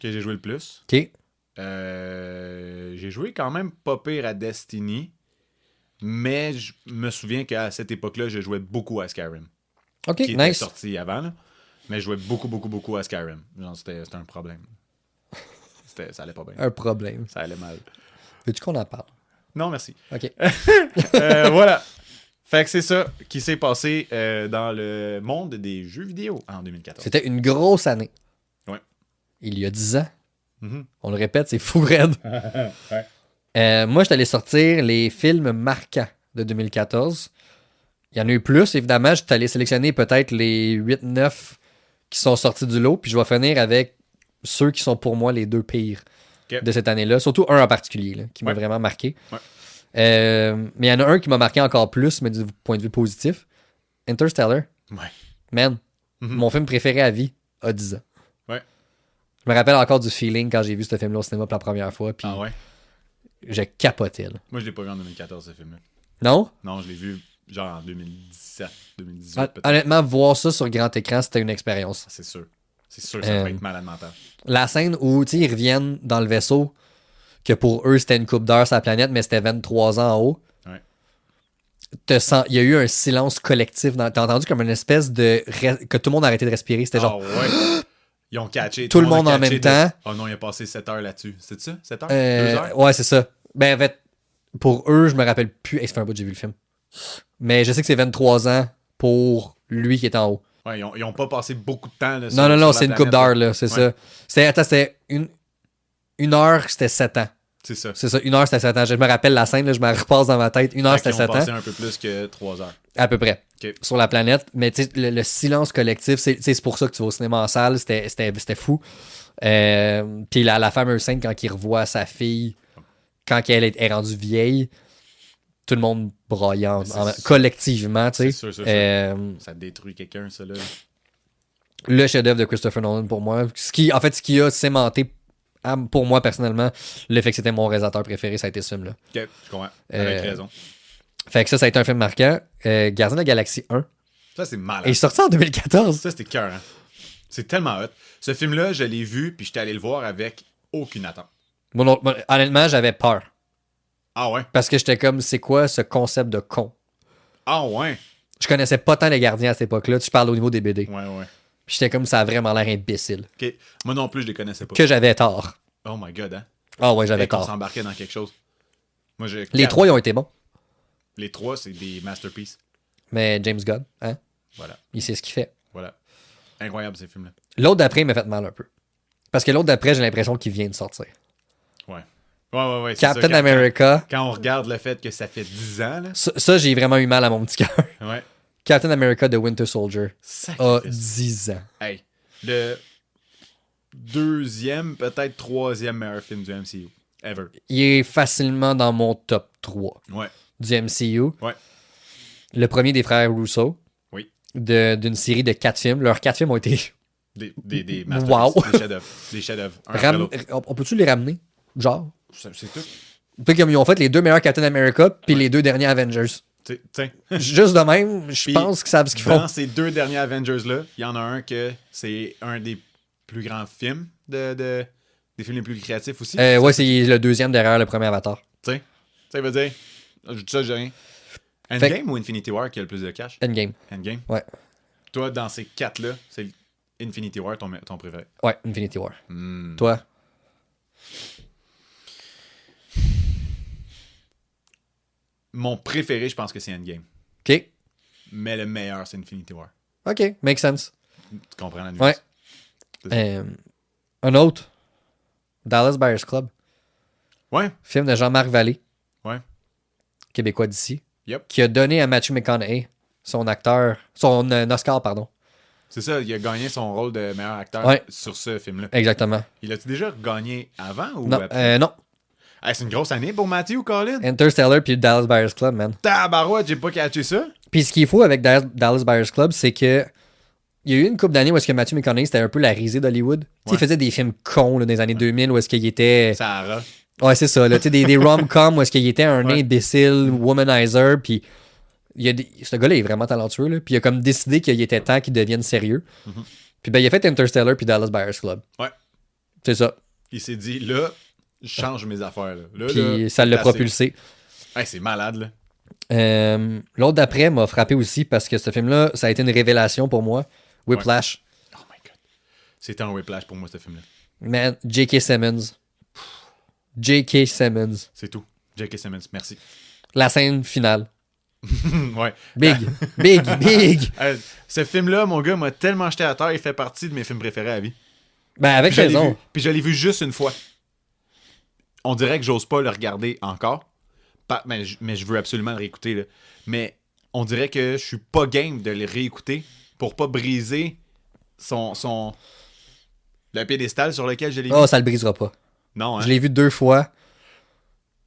que j'ai joué le plus. OK. J'ai joué quand même pas pire à Destiny, mais je me souviens qu'à cette époque-là, je jouais beaucoup à Skyrim. OK, Qui était nice. sorti avant, là. Mais je jouais beaucoup à Skyrim. Genre, c'était un problème. Ça allait pas bien. Un problème. Ça allait mal. Veux-tu qu'on en parle? Non, merci. OK. Voilà. Fait que c'est ça qui s'est passé dans le monde des jeux vidéo en 2014. C'était une grosse année. Ouais. Il y a 10 ans. Mhm. On le répète, c'est fou raide. Ouais. Moi, je suis allé sortir les films marquants de 2014. Il y en a eu plus, évidemment. Je suis allé sélectionner peut-être les 8-9 qui sont sortis du lot. Puis je vais finir avec ceux qui sont pour moi les 2 pires de cette année-là. Surtout un en particulier là, qui m'a vraiment marqué. Ouais. Mais il y en a un qui m'a marqué encore plus, mais du point de vue positif. Interstellar. Ouais. Man, Mhm. mon film préféré à vie a 10 ans. Ouais. Je me rappelle encore du feeling quand j'ai vu ce film-là au cinéma pour la première fois. Puis Ah ouais? je capotais. Là. Moi, je l'ai pas vu en 2014, ce film-là. Non? Non, je l'ai vu genre en 2017, 2018 peut-être. Honnêtement, voir ça sur grand écran, c'était une expérience. C'est sûr. C'est sûr que ça va être malade mental. La scène où ils reviennent dans le vaisseau, que pour eux, c'était une coupe d'heure sur la planète, mais c'était 23 ans en haut. Ouais. Il y a eu un silence collectif. T'as entendu comme une espèce de... que tout le monde a arrêté de respirer. C'était genre... Ah ouais. Ils ont catché. Tout le monde a en catché même temps. Oh non, il a passé 7 heures là-dessus. C'est ça? 7 heures? 2 heures? Ouais, c'est ça. Ben, en fait, pour eux, je me rappelle plus. Ça fait un bout que j'ai vu le film. Mais je sais que c'est 23 ans pour lui qui est en haut. Ouais, ils ont pas passé beaucoup de temps. Là, Non, sur c'est la une coupe planète, d'heure, là. là. C'est ça. C'était une heure, c'était 7 ans. C'est ça. C'est ça, 1 heure, c'était 7 ans. Je me rappelle la scène, là, je me repasse dans ma tête. 1 heure, c'était Ils ont 7 passé ans. un peu plus que 3 heures. À peu près. OK. Sur la planète. Mais tu sais, le silence collectif, c'est pour ça que tu vas au cinéma en salle. C'était fou. Puis la fameuse scène quand il revoit sa fille, quand elle est rendue vieille, tout le monde braillant collectivement, tu sais. C'est sûr. Ça détruit quelqu'un, ça, là. Le chef-d'œuvre de Christopher Nolan pour moi. Ce qui a cimenté, pour moi personnellement, le fait que c'était mon réalisateur préféré, ça a été ce film-là. OK, je comprends. Avec raison. Fait que ça a été un film marquant. Gardien de la Galaxie 1. Ça, c'est malade. Et il est sorti en 2014. Ça, c'était cœur, hein. C'est tellement hot. Ce film-là, je l'ai vu, puis j'étais allé le voir avec aucune attente. Bon, honnêtement, j'avais peur. Ah ouais? Parce que j'étais comme, c'est quoi ce concept de con? Ah ouais? Je connaissais pas tant les gardiens à cette époque-là. Tu parles au niveau des BD. Ouais. Puis j'étais comme, ça a vraiment l'air imbécile. OK. Moi non plus, je les connaissais pas. Que j'avais tort. Oh my God, hein? Ah ouais, j'avais Et qu'on tort. s'embarquait dans quelque chose. Moi, Les 3, ils ont été bons. Les 3, c'est des masterpieces. Mais James Gunn, hein? Voilà. Il sait ce qu'il fait. Voilà. Incroyable, ces films-là. L'autre d'après, il m'a fait mal un peu. Parce que l'autre d'après, j'ai l'impression qu'il vient de sortir. Ouais. Ouais. c'est Captain ça, America. Quand on regarde le fait que ça fait 10 ans, là. Ça, j'ai vraiment eu mal à mon petit cœur. Ouais. Captain America de Winter Soldier a Sacrifice. 10 ans. Hey. Le 2e, peut-être 3e meilleur film du MCU. Ever. Il est facilement dans mon top 3 Ouais. du MCU. Ouais. Le premier des frères Russo. Oui. D'une série de 4 films. Leurs 4 films ont été... Des masterpieces. Wow. Des chefs-d'œuvre. Des chefs-d'œuvre. Un après l'autre. On peut-tu les ramener? Genre. C'est tout. Puis comme ils ont fait les 2 meilleurs Captain America puis les 2 derniers Avengers. Tiens. Juste de même, je pense qu'ils savent ce qu'ils font. Dans ces 2 derniers Avengers-là, il y en a un que c'est un des plus grands films des films les plus créatifs aussi. Ouais, c'est le 2e derrière le premier Avatar. Tiens. Ça veut dire. Je dis ça, j'ai rien. Endgame ou Infinity War qui a le plus de cash? Endgame. Endgame? Ouais. Toi, dans ces 4-là, c'est Infinity War ton préféré? Ouais, Infinity War. Hmm. Toi? Mon préféré, je pense que c'est Endgame. OK. Mais le meilleur, c'est Infinity War. OK, make sense. Tu comprends la nuance? Ouais. Un autre. Dallas Buyers Club. Ouais. Film de Jean-Marc Vallée. Ouais. Québécois d'ici. Yep. Qui a donné à Matthew McConaughey son Oscar, pardon. C'est ça, il a gagné son rôle de meilleur acteur sur ce film-là. Exactement. Il a-tu déjà gagné avant ou Non, après? non. Hey, c'est une grosse année pour Matthew, Colin. Interstellar puis Dallas Buyers Club, man. Tabarouette, j'ai pas catché ça. Puis ce qui est fou avec Dallas Buyers Club, c'est que il y a eu une couple d'années où est-ce que Matthew McConaughey, c'était un peu la risée d'Hollywood. Ouais. Il faisait des films cons là, dans les années 2000 où est-ce qu'il était... Sarah. Ouais, c'est ça. Là, des rom-coms où est-ce qu'il était un imbécile, womanizer, puis ce gars-là est vraiment talentueux, là, puis il a comme décidé qu'il était temps qu'il devienne sérieux. Mm-hmm. Puis ben, il a fait Interstellar puis Dallas Buyers Club. Ouais. C'est ça. Il s'est dit, là, je change mes affaires. Là, puis ça l'a propulsé. Hey, c'est malade, là. L'autre d'après m'a frappé aussi parce que ce film-là, ça a été une révélation pour moi. Whiplash. Ouais. Oh my God. C'était un Whiplash pour moi, ce film-là. Man, J.K. Simmons. J.K. Simmons. C'est tout. J.K. Simmons, merci. La scène finale. Ouais. Big. Ce film-là, mon gars, m'a tellement jeté à terre. Il fait partie de mes films préférés à vie. Ben, avec raison. Puis je l'ai vu juste une fois. On dirait que j'ose pas le regarder encore. Mais je veux absolument le réécouter. Là. Mais on dirait que je suis pas game de le réécouter pour pas briser le piédestal sur lequel je l'ai vu. Oh, ça le brisera pas. Non, hein? Je l'ai vu 2 fois.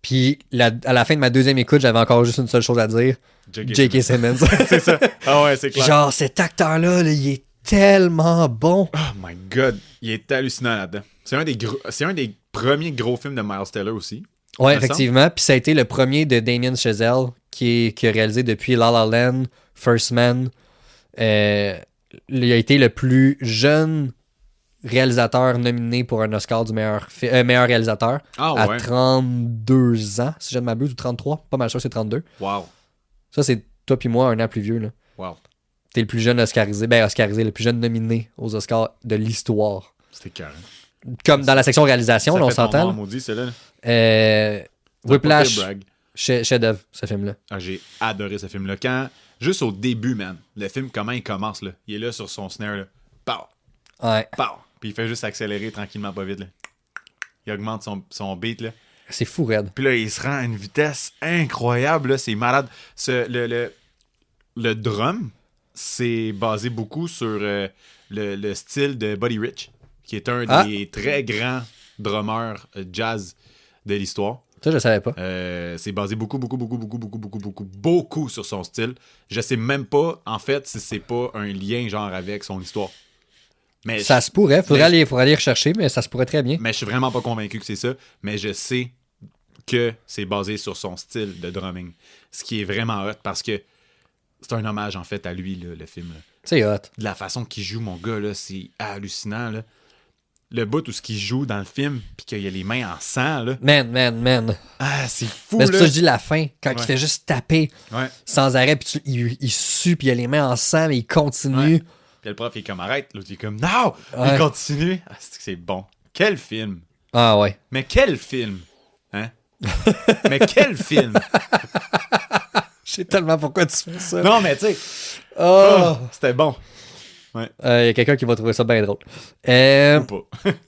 Puis à la fin de ma deuxième écoute, j'avais encore juste une seule chose à dire. J.K. Simmons. C'est ça. Ah ouais, c'est clair. Genre, cet acteur-là, il est tellement bon. Oh my God. Il est hallucinant là-dedans. C'est un des premiers gros films de Miles Teller aussi. Ouais, effectivement. Puis ça a été le premier de Damien Chazelle qui a réalisé depuis La La Land, First Man. Il a été le plus jeune réalisateur nominé pour un Oscar du meilleur réalisateur à 32 ans, si je ne m'abuse, ou 33. Pas mal sûr, c'est 32. Wow. Ça, c'est toi puis moi, un an plus vieux. Là. Wow. T'es le plus jeune oscarisé, le plus jeune nominé aux Oscars de l'histoire. C'était carré. Comme dans la section réalisation, là, on s'entend. Ça maudit, c'est là. Whiplash, chef-d'œuvre, ce film-là. Ah, j'ai adoré ce film-là. Juste au début, man, le film, comment il commence, là. Il est là sur son snare, là. Pow! Ouais. Pow! Puis il fait juste accélérer tranquillement, pas vite, là. Il augmente son beat, là. C'est fou, raide. Puis là, il se rend à une vitesse incroyable, là. C'est malade. Le drum, c'est basé beaucoup sur le style de Buddy Rich, qui est un des très grands drummers jazz de l'histoire. Ça, je savais pas. C'est basé beaucoup sur son style. Je sais même pas, en fait, si c'est pas un lien genre avec son histoire. Mais ça se pourrait. Faudrait aller rechercher, mais ça se pourrait très bien. Mais je suis vraiment pas convaincu que c'est ça. Mais je sais que c'est basé sur son style de drumming. Ce qui est vraiment hot parce que c'est un hommage, en fait, à lui, là, le film. Là. C'est hot. De la façon qu'il joue, mon gars, là, c'est hallucinant, là. Le bout où ce qu'il joue dans le film, puis qu'il a les mains en sang, là. Man. Ah, c'est fou, mais là. C'est pour ça que je dis la fin, quand il fait juste taper sans arrêt, puis il sue, puis il a les mains en sang, mais il continue. Ouais. Puis le prof, il est comme, arrête. L'autre, il est comme, non! Il continue. Ah, c'est bon. Quel film! Ah ouais. Mais quel film! Hein? Mais quel film! Je sais tellement pourquoi tu fais ça. Non, mais tu sais. C'était bon. Ouais. Y a quelqu'un qui va trouver ça bien drôle.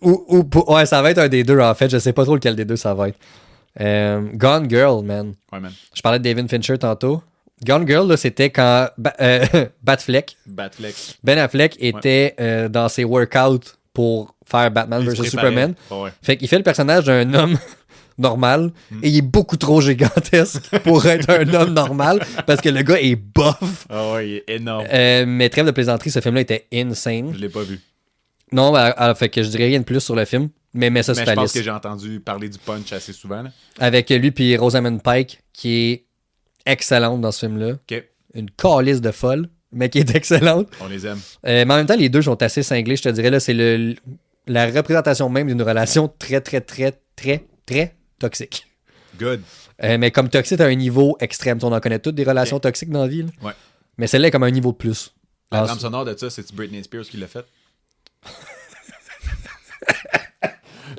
Ou pas. Ouais, ça va être un des deux, en fait. Je sais pas trop lequel des deux ça va être. Gone Girl, man. Ouais, man. Je parlais de David Fincher tantôt. Gone Girl, là, c'était quand Batfleck. Ben Affleck était dans ses workouts pour faire Batman vs Superman. Oh, ouais. Fait qu'il fait le personnage d'un homme normal et il est beaucoup trop gigantesque pour être un homme normal parce que le gars est buff. Ah ouais, il est énorme. Mais trêve de plaisanterie, ce film-là était insane. Je l'ai pas vu. Non, fait que je dirais rien de plus sur le film, mais ça sur ta liste. Je pense que j'ai entendu parler du punch assez souvent. Là. Avec lui puis Rosamund Pike, qui est excellente dans ce film-là. Okay. Une calice de folle, mais qui est excellente. On les aime. Mais en même temps, les deux sont assez cinglés, je te dirais. Là, c'est la représentation même d'une relation très, très, très, très, très toxique. Good. Mais comme toxique à un niveau extrême. On en connaît toutes des relations toxiques dans la vie. Là. Ouais. Mais celle-là est comme un niveau de plus. La trame sonore de ça, c'est Britney Spears qui l'a fait?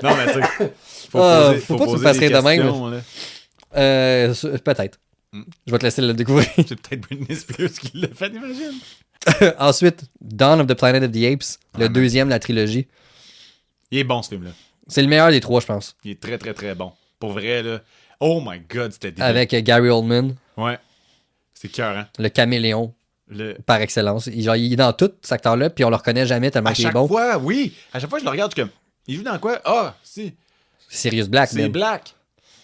Non, mais tu sais, faut pas que tu me fasses rire de même. Peut-être. Je vais te laisser le découvrir. C'est peut-être Britney Spears qui l'a fait, imagine. Ensuite, Dawn of the Planet of the Apes, le deuxième de la trilogie. Il est bon, ce film-là. C'est le meilleur des trois, je pense. Il est très, très, très bon. Pour vrai, là. Oh my God, c'était débile. Avec Gary Oldman. Ouais. C'est cœur, hein. Le caméléon. Par excellence. Il est dans tout cet acteur-là, puis on le reconnaît jamais tellement qu'il est bon. À chaque fois, oui. À chaque fois, je le regarde, je suis comme, il joue dans quoi? Ah, si. Sirius Black, c'est Black.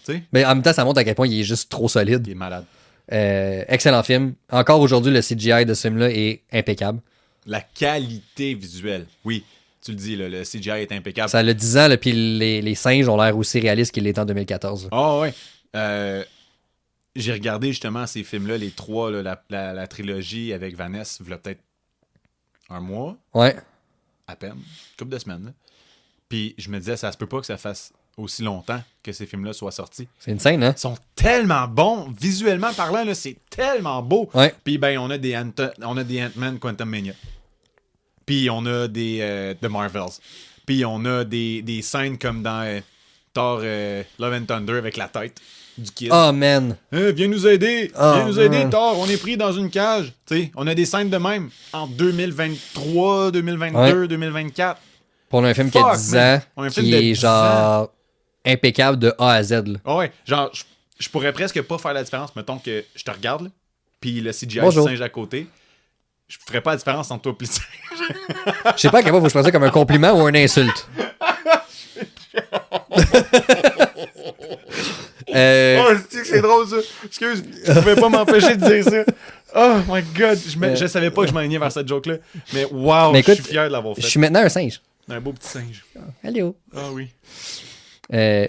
T'sais? Mais en même temps, ça montre à quel point il est juste trop solide. Il est malade. Excellent film. Encore aujourd'hui, le CGI de ce film-là est impeccable. La qualité visuelle. Oui, tu le dis, là, le CGI est impeccable. Ça a 10 ans, là, puis les singes ont l'air aussi réalistes qu'ils l'étaient en 2014. Ouais. J'ai regardé justement ces films-là, les trois, là, la trilogie avec Vanessa, il y a peut-être un mois, Ouais. à peine, une couple de semaines. Là. Puis je me disais, ça se peut pas que ça fasse aussi longtemps que ces films-là soient sortis. C'est une scène, hein? Ils sont tellement bons, visuellement parlant, là, c'est tellement beau. Ouais. Puis ben, on a des Ant-Man Quantum Mania. Puis on a des The Marvels. Puis on a des scènes comme dans Thor Love and Thunder avec la tête du kid. Oh, man. Viens nous aider! Oh, Viens nous aider, man. Thor! On est pris dans une cage. T'sais, on a des scènes de même en 2023, 2022, Ouais. 2024. Pour un film qui a Fuck, 10 man. ans, On a un film qui de est 10 genre impeccable de A à Z. Là. Ah ouais, genre, je pourrais presque pas faire la différence. Mettons que je te regarde, là, puis le CGI Bonjour. singe à côté. Je ferais pas la différence entre toi et le singe. Je sais pas à quel point faut que je prenne ça comme un compliment ou une insulte. Oh, c'est drôle ça. Excuse, je pouvais pas m'empêcher de dire ça. Oh my god, je savais pas que je m'alignais vers cette joke-là. Mais wow, Mais écoute, je suis fier de l'avoir fait. Je suis maintenant un singe. Un beau petit singe. Allô. Ah oui. Euh,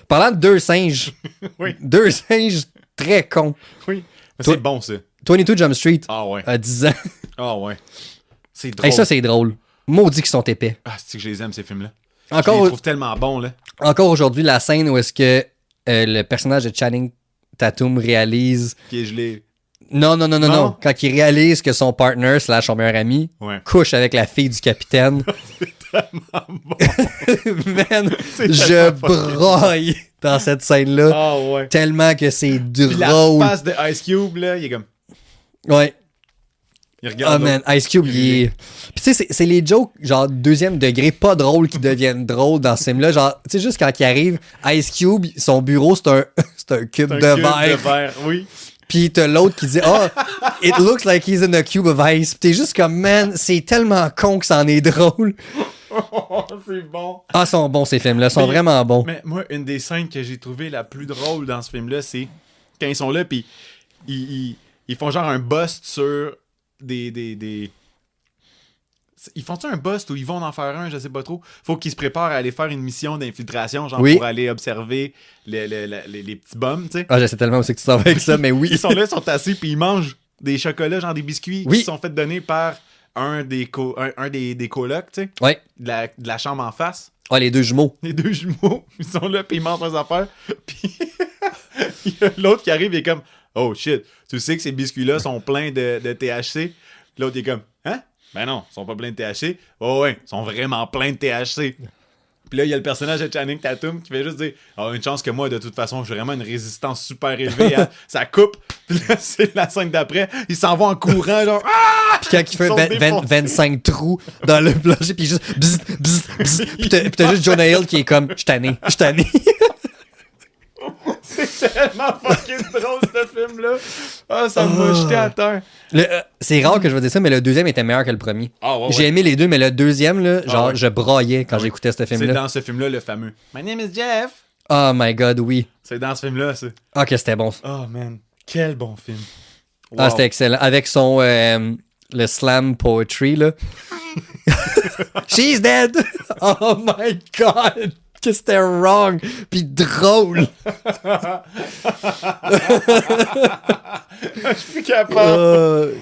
Parlant de deux singes. Oui. Deux singes très cons. Oui. Mais Toi- c'est bon ça. 22 Jump Street Ah ouais. à 10 ans. Ah ouais. C'est drôle. Et ça, c'est drôle. Maudit qu'ils sont épais. Ah, c'est que je les aime ces films-là. Je les Encore, trouve tellement bons là. encore aujourd'hui, la scène où est-ce que le personnage de Channing Tatum réalise... Qui est gelé. Non. Non? Quand il réalise que son partner slash son meilleur ami Ouais. couche avec la fille du capitaine. Bon. Man, C'est je tellement fucking broille dans cette scène-là. Ah ouais. Tellement que c'est Puis la drôle. face de Ice Cube là, il est comme. Ouais. Il Ah regarde. man, Ice Cube, il est... Puis tu sais, c'est les jokes, genre, deuxième degré, pas drôles, qui deviennent drôles dans ce film-là. Genre, tu sais, juste quand il arrive, Ice Cube, son bureau, c'est un, c'est un cube un de cube verre. de verre, oui. Puis t'as l'autre qui dit « Oh, it looks like he's in a cube of ice. » Puis t'es juste comme « Man, c'est tellement con que c'en est drôle. C'est bon. » Ah, sont bons ces films-là, sont Mais- vraiment bons. Mais moi, une des scènes que j'ai trouvé la plus drôle dans ce film-là, c'est quand ils sont là, puis ils font genre un bust sur des... Ils font-tu un bust ou ils vont en faire un, je sais pas trop. Faut qu'ils se préparent à aller faire une mission d'infiltration, genre Oui. pour aller observer les petits bums, tu sais. Ah, je sais tellement où c'est que tu t'en vas avec ça, mais oui. Ils sont là, ils sont assis, puis ils mangent des chocolats, genre des biscuits Oui. qui sont faits donner par un des colocs, tu sais, Ouais. de la chambre en face. Ah, les deux jumeaux. Les deux jumeaux, ils sont là, puis ils mangent leurs affaires. Puis il y a l'autre qui arrive, il est comme « Oh shit, tu sais que ces biscuits-là sont pleins de THC? » L'autre, il est comme « Hein? Ben non, ils sont pas pleins de THC. Oh ouais, ils sont vraiment pleins de THC. » Puis là, il y a le personnage de Channing Tatum qui fait juste dire « Ah, une chance que moi, de toute façon, j'ai vraiment une résistance super élevée. Hein? Ça coupe. » Puis là, c'est la scène d'après. Ils s'en vont en courant, genre « Ah! » Puis quand il fait Ils sont 25 trous dans le plancher, puis juste bzz, bzz, bzz. Puis t'as juste Jonah Hill qui est comme « Je tanné, je tanné. » C'est tellement fucking drôle, ce film-là. Ah, ça m'a jeté à terre. C'est rare que je vais dire ça, mais le deuxième était meilleur que le premier. Ah, ouais, J'ai ouais. aimé les deux, mais le deuxième, là, genre, ouais. je braillais quand Ah ouais. j'écoutais ce C'est film-là. dans ce film-là, le fameux « My name is Jeff ». Oh my god, oui. C'est dans ce film-là, ça. Ah, que c'était bon. Oh, man. Quel bon film. Ah, Wow. c'était excellent. Avec son le slam poetry, là. She's dead! Oh my god! Que c'était wrong! Puis drôle! Je suis plus capable.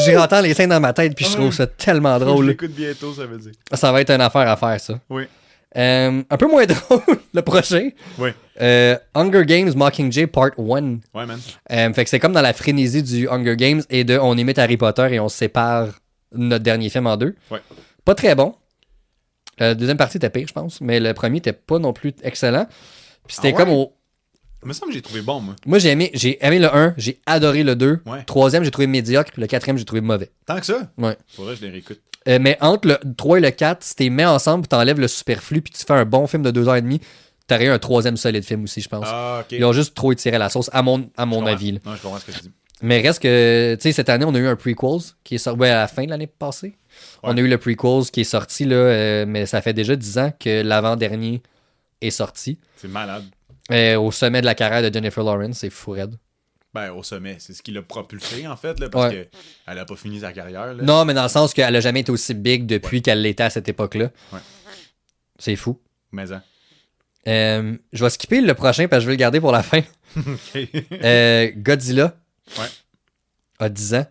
J'entends les scènes dans ma tête, puis je trouve ça tellement Faut que je drôle. l'écoute bientôt, ça veut dire. Ça va être une affaire à faire, ça. Oui. Un peu moins drôle, le prochain. Oui. Hunger Games Mockingjay Part 1. Ouais, man. Fait que c'est comme dans la frénésie du Hunger Games et de on imite Harry Potter et on sépare notre dernier film en deux. Ouais. Pas très bon. La deuxième partie était pire, je pense, mais le premier était pas non plus excellent. Puis c'était Ah ouais? comme au... Il me semble que j'ai trouvé bon, moi. Moi, j'ai aimé le 1, j'ai adoré le 2. Ouais. Troisième, j'ai trouvé médiocre, puis le quatrième, j'ai trouvé mauvais. Tant que ça? Ouais. Faudrait que je les réécoute. Mais entre le 3 et le 4, si t'es mets ensemble, puis t'enlèves le superflu, puis tu fais un bon film de 2h30, t'aurais eu un troisième solide film aussi, je pense. Ah, ok. Ils ont juste trop étiré la sauce, à mon Je comprends. avis. Là. Non, je comprends ce que tu dis. Mais reste que, tu sais, cette année, on a eu un prequel qui est sorti à la fin de l'année passée. Ouais. On a eu le prequel qui est sorti, là, mais ça fait déjà 10 ans que l'avant-dernier est sorti. C'est malade. Au sommet de la carrière de Jennifer Lawrence, c'est fou raide. Ben, au sommet. C'est ce qui l'a propulsé, en fait, là, parce qu'elle a pas fini sa carrière. Là. Non, mais dans le sens qu'elle a jamais été aussi big depuis qu'elle l'était à cette époque-là. Ouais. C'est fou. Mais hein. Je vais skipper le prochain parce que je vais le garder pour la fin. Godzilla a 10 ans.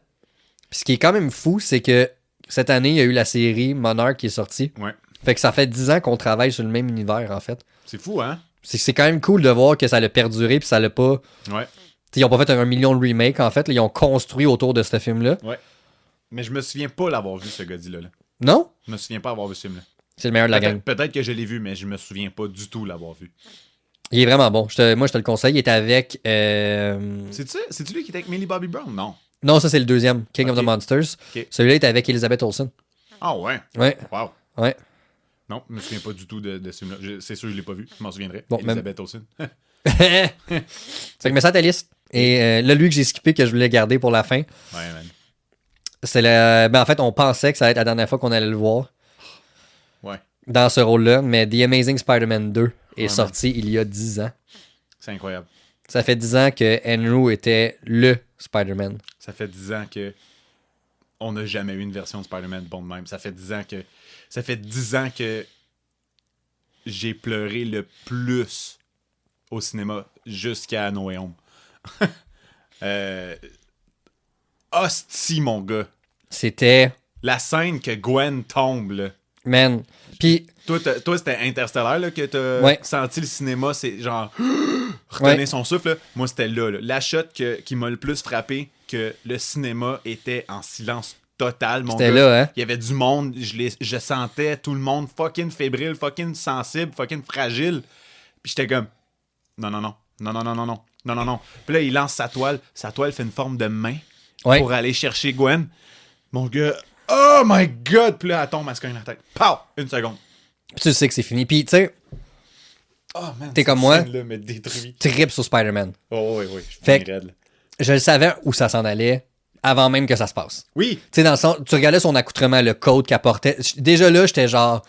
Puis ce qui est quand même fou, c'est que cette année, il y a eu la série Monarch qui est sortie. Ouais. Fait que ça fait 10 ans qu'on travaille sur le même univers, en fait. C'est fou, hein? C'est quand même cool de voir que ça l'a perduré puis ça l'a pas... Ouais. T'sais, ils ont pas fait 1 million de remakes, en fait. Là, ils ont construit autour de ce film-là. Ouais. Mais je me souviens pas l'avoir vu, ce Godzilla là. Non? Je me souviens pas avoir vu ce film-là. C'est le meilleur de la gang. Peut-être que je l'ai vu, mais je me souviens pas du tout l'avoir vu. Il est vraiment bon. Moi, je te le conseille. Il est avec... C'est-tu lui qui était avec Millie Bobby Brown? Non. Non, ça, c'est le deuxième. King of the Monsters. Ok. Celui-là est avec Elizabeth Olsen. Ah ouais? Ouais. Wow. Ouais. Non, je me souviens pas du tout de ce film-là. C'est sûr que je l'ai pas vu. Je m'en souviendrai. Bon, Elizabeth Olsen. Fait que mets ça à ta liste. Et là, lui que j'ai skippé, que je voulais garder pour la fin, Ouais, man. c'est le... Ben, en fait, on pensait que ça allait être la dernière fois qu'on allait le voir Ouais. dans ce rôle-là, mais The Amazing Spider-Man 2 est Ouais, sorti il y a 10 ans. C'est incroyable. Ça fait 10 ans que Andrew était le Spider-Man. Ça fait 10 ans que on n'a jamais eu une version de Spider-Man bon de même. Ça fait 10 ans que j'ai pleuré le plus au cinéma jusqu'à No Way Home. Hostie, mon gars. C'était... La scène que Gwen tombe, là. Man. Puis... Toi, c'était Interstellar là, que t'as senti le cinéma, c'est genre retenir son souffle. Là. Moi, c'était là. La shot qui m'a le plus frappé, que le cinéma était en silence total, mon gars. C'était là, hein? Il y avait du monde, je sentais tout le monde fucking fébrile, fucking sensible, fucking fragile. Puis j'étais comme, non. Puis là, il lance sa toile fait une forme de main pour aller chercher Gwen. Mon gars, oh my god! Puis là, elle tombe, elle se cogne la tête. Pow! Une seconde. Puis tu sais que c'est fini. Puis, tu sais, t'es comme moi, tu tripes sur Spider-Man. Oh oui. Fait que je le savais où ça s'en allait avant même que ça se passe. Oui. Tu sais, dans le sens, tu regardais son accoutrement, le code qu'elle portait. Déjà là, j'étais genre...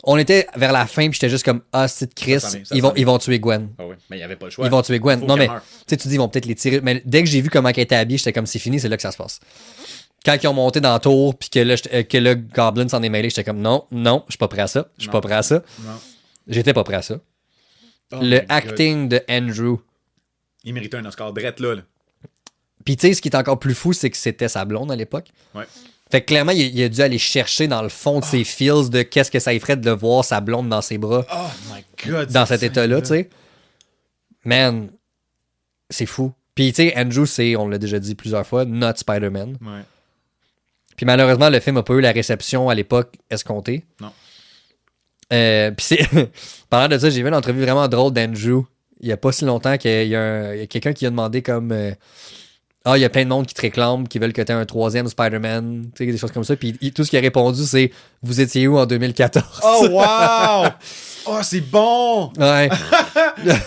On était vers la fin, puis j'étais juste comme, c'est Chris, ils vont tuer Gwen. Ah oui, mais il n'y avait pas le choix. Ils vont tuer Gwen. Non, mais, tu sais, tu dis, ils vont peut-être les tirer. Mais dès que j'ai vu comment elle était habillée, j'étais comme, c'est fini, c'est là que ça se passe. Quand ils ont monté dans la tour, puis que le Goblin s'en est mêlé, j'étais comme, non, je suis pas prêt à ça. Je suis pas prêt à ça. Non. J'étais pas prêt à ça. Le acting de Andrew. Il méritait un Oscar drette là. Puis tu sais, ce qui est encore plus fou, c'est que c'était sa blonde à l'époque. Ouais. Fait que clairement, il a dû aller chercher dans le fond de ses feels de qu'est-ce que ça lui ferait de le voir sa blonde dans ses bras. Oh my god. Dans cet état-là, tu sais. Man, c'est fou. Puis tu sais, Andrew, on l'a déjà dit plusieurs fois, not Spider-Man. Ouais. Puis malheureusement, le film a pas eu la réception à l'époque escomptée. Non. Puis c'est... Parlant de ça, j'ai vu une entrevue vraiment drôle d'Andrew il y a pas si longtemps qu'il y a quelqu'un qui a demandé comme... il y a plein de monde qui te réclame, qui veulent que tu aies un 3e Spider-Man, tu sais, des choses comme ça. Puis tout ce qu'il a répondu, c'est « Vous étiez où en 2014? » Oh, wow! Oh, c'est bon! Ouais.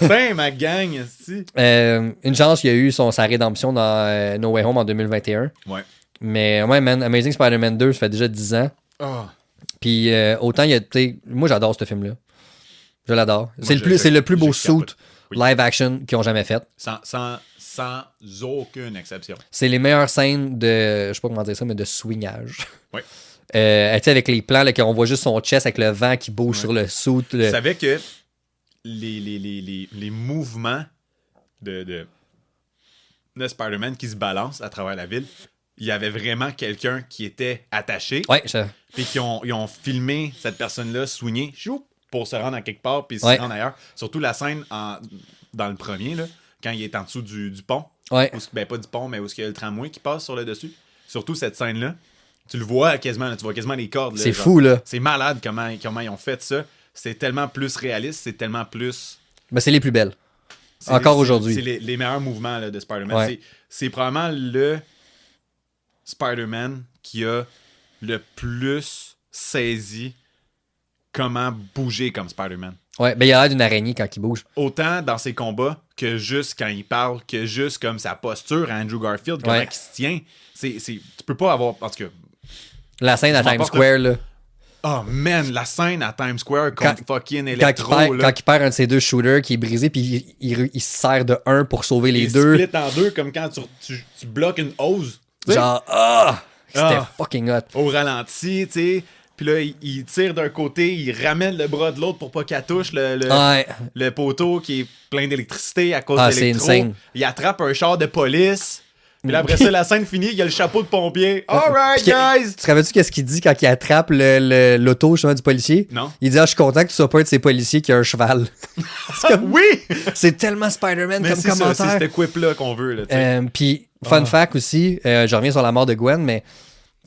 Ben, ma gang, ici. Une chance qu'il y a eu sa rédemption dans No Way Home en 2021. Ouais. Mais ouais, man, Amazing Spider-Man 2, ça fait déjà 10 ans. Oh. Puis autant il y a, tu sais, moi j'adore ce film-là. Je l'adore. C'est le plus beau suit live action qu'ils ont jamais fait. Sans aucune exception. C'est les meilleures scènes de, je sais pas comment dire ça, mais de swingage. Oui. Tu sais, avec les plans, là, qu'on voit juste son chest avec le vent qui bouge sur le suit. Tu savais que les mouvements de Spider-Man qui se balancent à travers la ville, il y avait vraiment quelqu'un qui était attaché. Ouais, ça. Puis ils ont filmé cette personne-là swinguer pour se rendre à quelque part puis se rendre ailleurs. Surtout la scène dans le premier, là, quand il est en dessous du pont. Ouais. Pas du pont, mais où il y a le tramway qui passe sur le dessus. Surtout cette scène-là. Tu le vois quasiment, tu vois quasiment les cordes. Là, c'est fou, là. C'est malade comment ils ont fait ça. C'est tellement plus réaliste, c'est tellement plus... Mais c'est les plus belles. Encore aujourd'hui. C'est les meilleurs mouvements là, de Spider-Man. Ouais. C'est probablement le Spider-Man qui a le plus saisi comment bouger comme Spider-Man. Ouais, ben il y a l'air d'une araignée quand il bouge. Autant dans ses combats que juste quand il parle, que juste comme sa posture à Andrew Garfield, comment il se tient. Tu peux pas avoir... En tout cas... La scène à Times Square, là. Oh man, la scène à Times Square Quand- contre fucking Quand Electro, il, perd, là. quand il perd un de ses deux shooters qui est brisé, puis il se sert de un pour sauver les Il deux. split en deux comme quand tu bloques une hose. Tu sais, Genre, c'était Ah. fucking hot. au ralenti, tu sais. Puis là, il tire d'un côté, il ramène le bras de l'autre pour pas qu'elle touche Ouais. le poteau qui est plein d'électricité à cause Ah, c'est d'électro. insane. Il attrape un char de police. Puis là, après ça, la scène finie, il y a le chapeau de pompier. Alright, Puis, guys! Tu te rappelles-tu qu'est-ce qu'il dit quand il attrape l'auto justement du policier? Non. Il dit je suis content que tu sois pas un de ces policiers qui a un cheval. Oui! C'est tellement Spider-Man Mais comme c'est ça, commentaire. c'est ce quip-là qu'on veut, là, tu sais. Puis, fun fact aussi, je reviens sur la mort de Gwen, mais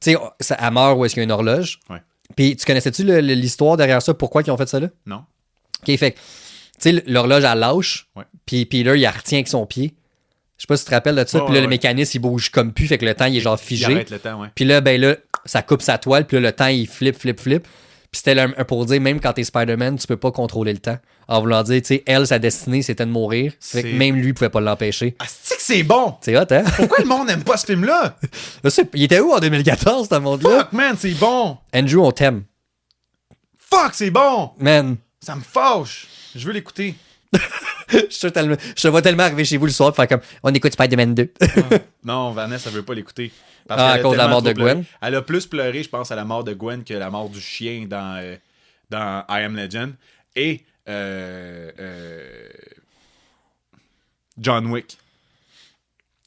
tu sais, elle meurt où est-ce qu'il y a une horloge. Ouais. Puis, tu connaissais-tu l'histoire derrière ça? Pourquoi ils ont fait ça là? Non? Ok, fait que, tu sais, l'horloge, elle lâche. Ouais. Puis Peter, il la retient avec son pied. Je sais pas si tu te rappelles de ça. Ouais, Puis là, ouais, le ouais. mécanisme, il bouge comme plus. Fait que le temps, il est genre Il figé. arrête le temps, ouais. Puis là, ben là, ça coupe sa toile. Puis là, le temps, il flippe. Puis c'était pour dire, même quand t'es Spider-Man, tu peux pas contrôler le temps. En voulant dire, tu sais, elle, sa destinée, c'était de mourir. Fait que C'est- même lui, il pouvait pas l'empêcher. Ah, c'est que c'est bon! C'est hot, hein? Pourquoi le monde n'aime pas ce film-là? Je sais, il était où en 2014, ce monde-là? Fuck, man, c'est bon! Andrew, on t'aime. Fuck, c'est bon! Man, Ça me fâche! Je veux l'écouter. je te vois tellement arriver chez vous le soir pour faire comme, on écoute Spider-Man 2. Non, Vanessa, elle veut pas l'écouter. Parce Ah, qu'elle à a cause de la tellement mort trop de pleuré. Gwen? Elle a plus pleuré, je pense, à la mort de Gwen que la mort du chien dans I Am Legend. Et John Wick.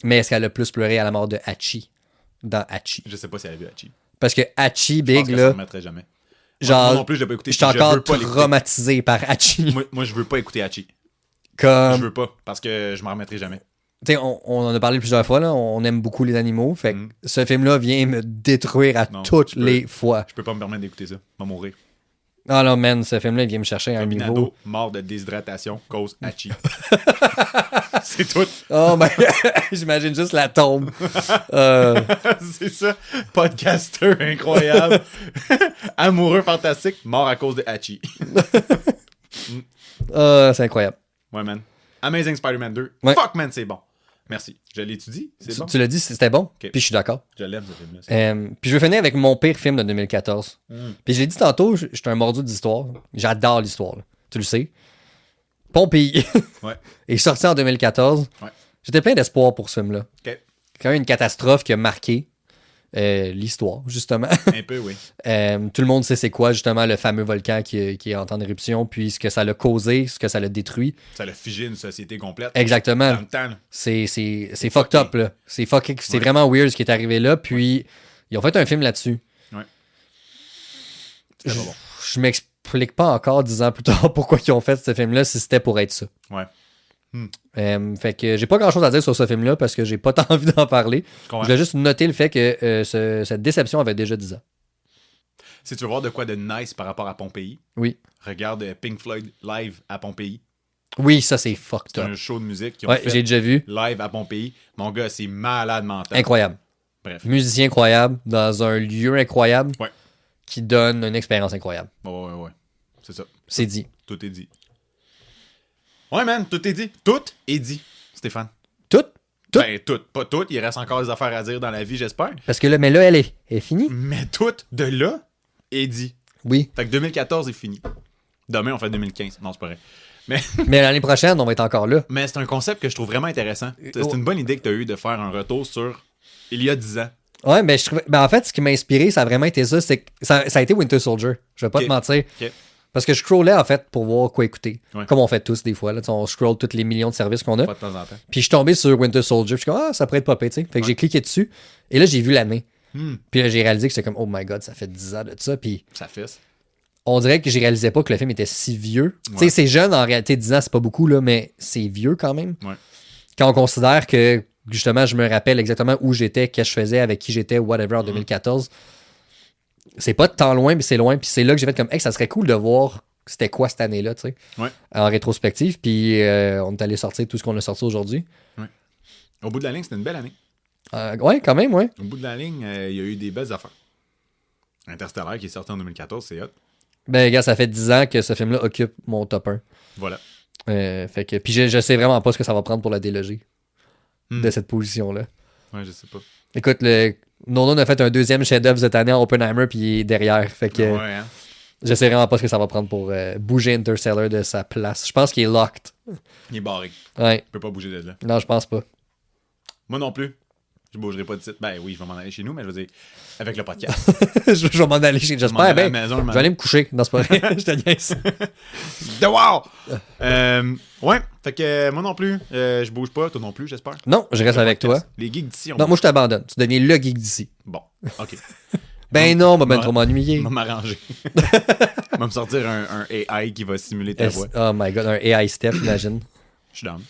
Mais est-ce qu'elle a plus pleuré à la mort de Hachi dans Hachi? Je sais pas si elle a vu Hachi. Parce que Hachi, Je pense Big, qu'elle s'en là, remettrait jamais. genre, Moi non plus, je l'ai pas écouté. je suis puis je encore veux pas l'écouter. traumatisé par Hachi. Moi, je veux pas écouter Hachi. Je Comme, veux pas, parce que je m'en remettrai jamais. tu sais, on en a parlé plusieurs fois, là, on aime beaucoup les animaux. Fait que Mhm. ce film-là vient me détruire à Non, toutes je peux- les fois. Je peux pas me permettre d'écouter ça. Je vais mourir. Ah non, man, ce film-là, il vient me chercher à un niveau. Minado, mort de déshydratation, cause Hachi. C'est tout. Oh, ben, j'imagine juste la tombe. Euh, C'est ça. Podcaster incroyable. Amoureux fantastique, mort à cause de Hachi. c'est incroyable. Ouais, man. Amazing Spider-Man 2. Ouais. Fuck, man, c'est bon. Merci. Je l'étudie. C'est Tu, bon. tu l'as dit, c'était bon. Puis je suis d'accord. Je l'aime, ce film-là. Puis je vais finir avec mon pire film de 2014. Mm. Puis je l'ai dit tantôt, j'étais un mordu d'histoire. J'adore l'histoire. Là. Tu le sais. Pompéi Ouais. est sorti en 2014. Ouais. J'étais plein d'espoir pour ce film-là. OK. Quand même une catastrophe qui a marqué l'histoire, justement. Un peu, oui. Tout le monde sait c'est quoi, justement, le fameux volcan qui est en éruption, puis ce que ça l'a causé, ce que ça l'a détruit. Ça l'a figé une société complète. Exactement. Dans le temps, là. C'est fucked up, là. C'est Ouais. vraiment weird ce qui est arrivé là. Puis, ils ont fait un film là-dessus. Ouais. C'était Je, pas bon. je m'explique pas encore 10 ans plus tard pourquoi ils ont fait ce film-là si c'était pour être ça. Ouais. Fait que j'ai pas grand-chose à dire sur ce film-là parce que j'ai pas tant envie d'en parler. Je comprends. Je voulais juste noter le fait que cette déception avait déjà 10 ans. Si tu veux voir de quoi de nice par rapport à Pompéi, Oui. regarde Pink Floyd live à Pompéi. Oui, ça c'est fucked C'est up. un show de musique qu'ils ont Ouais, fait j'ai déjà vu. live à Pompéi. Mon gars, c'est malade mental. Incroyable. Bref. Musicien incroyable, dans un lieu incroyable, Ouais. qui donne une expérience incroyable. Ouais. C'est ça. C'est dit. Tout est dit. Ouais, man, tout est dit. Tout est dit, Stéphane. Tout? Tout? Ben, tout. Pas tout. Il reste encore des affaires à dire dans la vie, j'espère. Parce que là, mais là, elle est finie. Mais tout de là est dit. Oui. Fait que 2014 est fini. Demain, on fait 2015. Non, c'est pas vrai. Mais l'année prochaine, on va être encore là. Mais c'est un concept que je trouve vraiment intéressant. C'est une bonne idée que tu as eu de faire un retour sur il y a 10 ans. Ouais, mais en fait, ce qui m'a inspiré, ça a vraiment été ça. C'est que ça a été Winter Soldier. Je vais pas Ok. te mentir. Ok. Parce que je scrollais, en fait, pour voir quoi écouter. Ouais. Comme on fait tous des fois. Là, on scroll tous les millions de services qu'on a. Pas de temps en temps. Puis je suis tombé sur Winter Soldier. Puis je suis comme, ça pourrait être popé, tu sais. Fait que j'ai cliqué dessus. Et là, j'ai vu l'année. Puis là, j'ai réalisé que j'étais comme, oh my god, ça fait 10 ans de ça. Puis Ça fesse. on dirait que je réalisais pas que le film était si vieux. Ouais. Tu sais, c'est jeune, en réalité, 10 ans, c'est pas beaucoup, là, mais c'est vieux quand même. Ouais. Quand on considère que, justement, je me rappelle exactement où j'étais, qu'est-ce que je faisais, avec qui j'étais, whatever, en 2014. C'est pas tant loin, mais c'est loin. Puis c'est là que j'ai fait comme, hey, ça serait cool de voir c'était quoi cette année-là, tu sais, Ouais. en rétrospective. Puis on est allé sortir tout ce qu'on a sorti aujourd'hui. Au bout de la ligne, c'était une belle année. Ouais, quand même, ouais. Au bout de la ligne, il y a eu des belles affaires. Interstellar qui est sorti en 2014, c'est hot. Ben, gars, ça fait 10 ans que ce film-là occupe mon top 1. Voilà. Fait que, puis je sais vraiment pas ce que ça va prendre pour la déloger Hmm. de cette position-là. Ouais, je sais pas. Écoute, Nolan a fait un deuxième chef-d'œuvre cette année en Oppenheimer, puis il est derrière. Fait que Ouais, hein. je sais vraiment pas ce que ça va prendre pour bouger Interstellar de sa place. Je pense qu'il est locked. Il est barré. Ouais. Il peut pas bouger de là. Non, je pense pas. Moi non plus. Je bougerai pas de site. Ben oui, je vais m'en aller chez nous, mais je veux dire, avec le podcast. Je vais m'en aller chez. Je m'en J'espère. vais à Ben, la maison, je vais aller me coucher. Non, c'est pas vrai. Je te niaise. De wow! Ouais, fait que moi non plus, je bouge pas, toi non plus, j'espère. Non, je reste avec toi. Les geeks d'ici, on Non, moi, je t'abandonne. Tu deviens le geek d'ici. Bon, ok. Ben non, on va Moi- ben trop m'ennuyer. On va m'arranger. On va me sortir un AI qui va simuler ta voix. Oh my god, un AI Steph, imagine. Je suis down.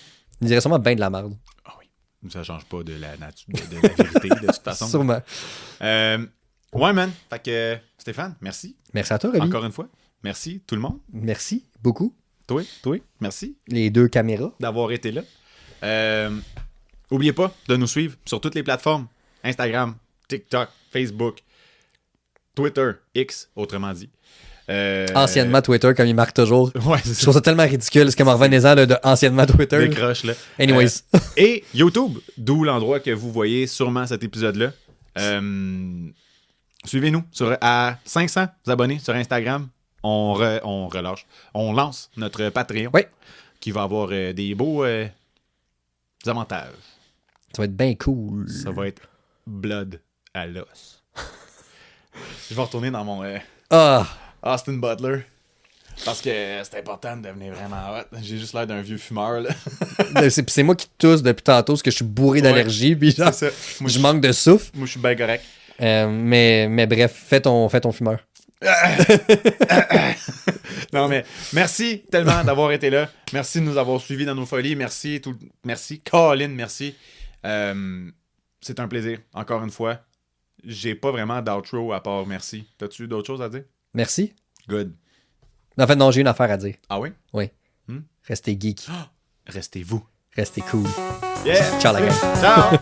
Il dirait sûrement ben de la merde. Ah oui. Ça change pas de la nature, de la vérité, de toute façon. Sûrement. Ouais, man. Fait que, Stéphane, merci. Merci à toi, Rémi. Encore une fois. Merci, tout le monde. Merci beaucoup. Toi, merci Les deux caméras. d'avoir été là. Oubliez pas de nous suivre sur toutes les plateformes. Instagram, TikTok, Facebook, Twitter, X, autrement dit. Anciennement Twitter, comme il marque toujours. Ouais, c'est Je ça. trouve ça tellement ridicule, ce que m'en revenez-en de anciennement Twitter. Décroche, là. Anyways. Et YouTube, d'où l'endroit que vous voyez sûrement cet épisode-là. Suivez-nous à 500 abonnés sur Instagram. On relâche. On lance notre Patreon. Oui. Qui va avoir des beaux avantages. Ça va être bien cool. Ça va être blood à l'os. Je vais retourner dans mon Ah! Austin Butler. Parce que c'est important de devenir vraiment hot. J'ai juste l'air d'un vieux fumeur, là. C'est moi qui tousse depuis tantôt, parce que je suis bourré d'allergie, puis genre, C'est ça. Moi, je manque de souffle. Moi, je suis bien correct. Mais bref, fais ton fumeur. Non, mais merci tellement d'avoir été là. Merci de nous avoir suivis dans nos folies. Merci, Colin, merci. C'est un plaisir, encore une fois. J'ai pas vraiment d'outro à part merci. T'as-tu d'autres choses à dire? Merci. Good. En fait, non, j'ai une affaire à dire. Ah oui? Oui. Restez geek. Restez-vous. Restez cool. Yeah! Ciao, la gang. Ciao!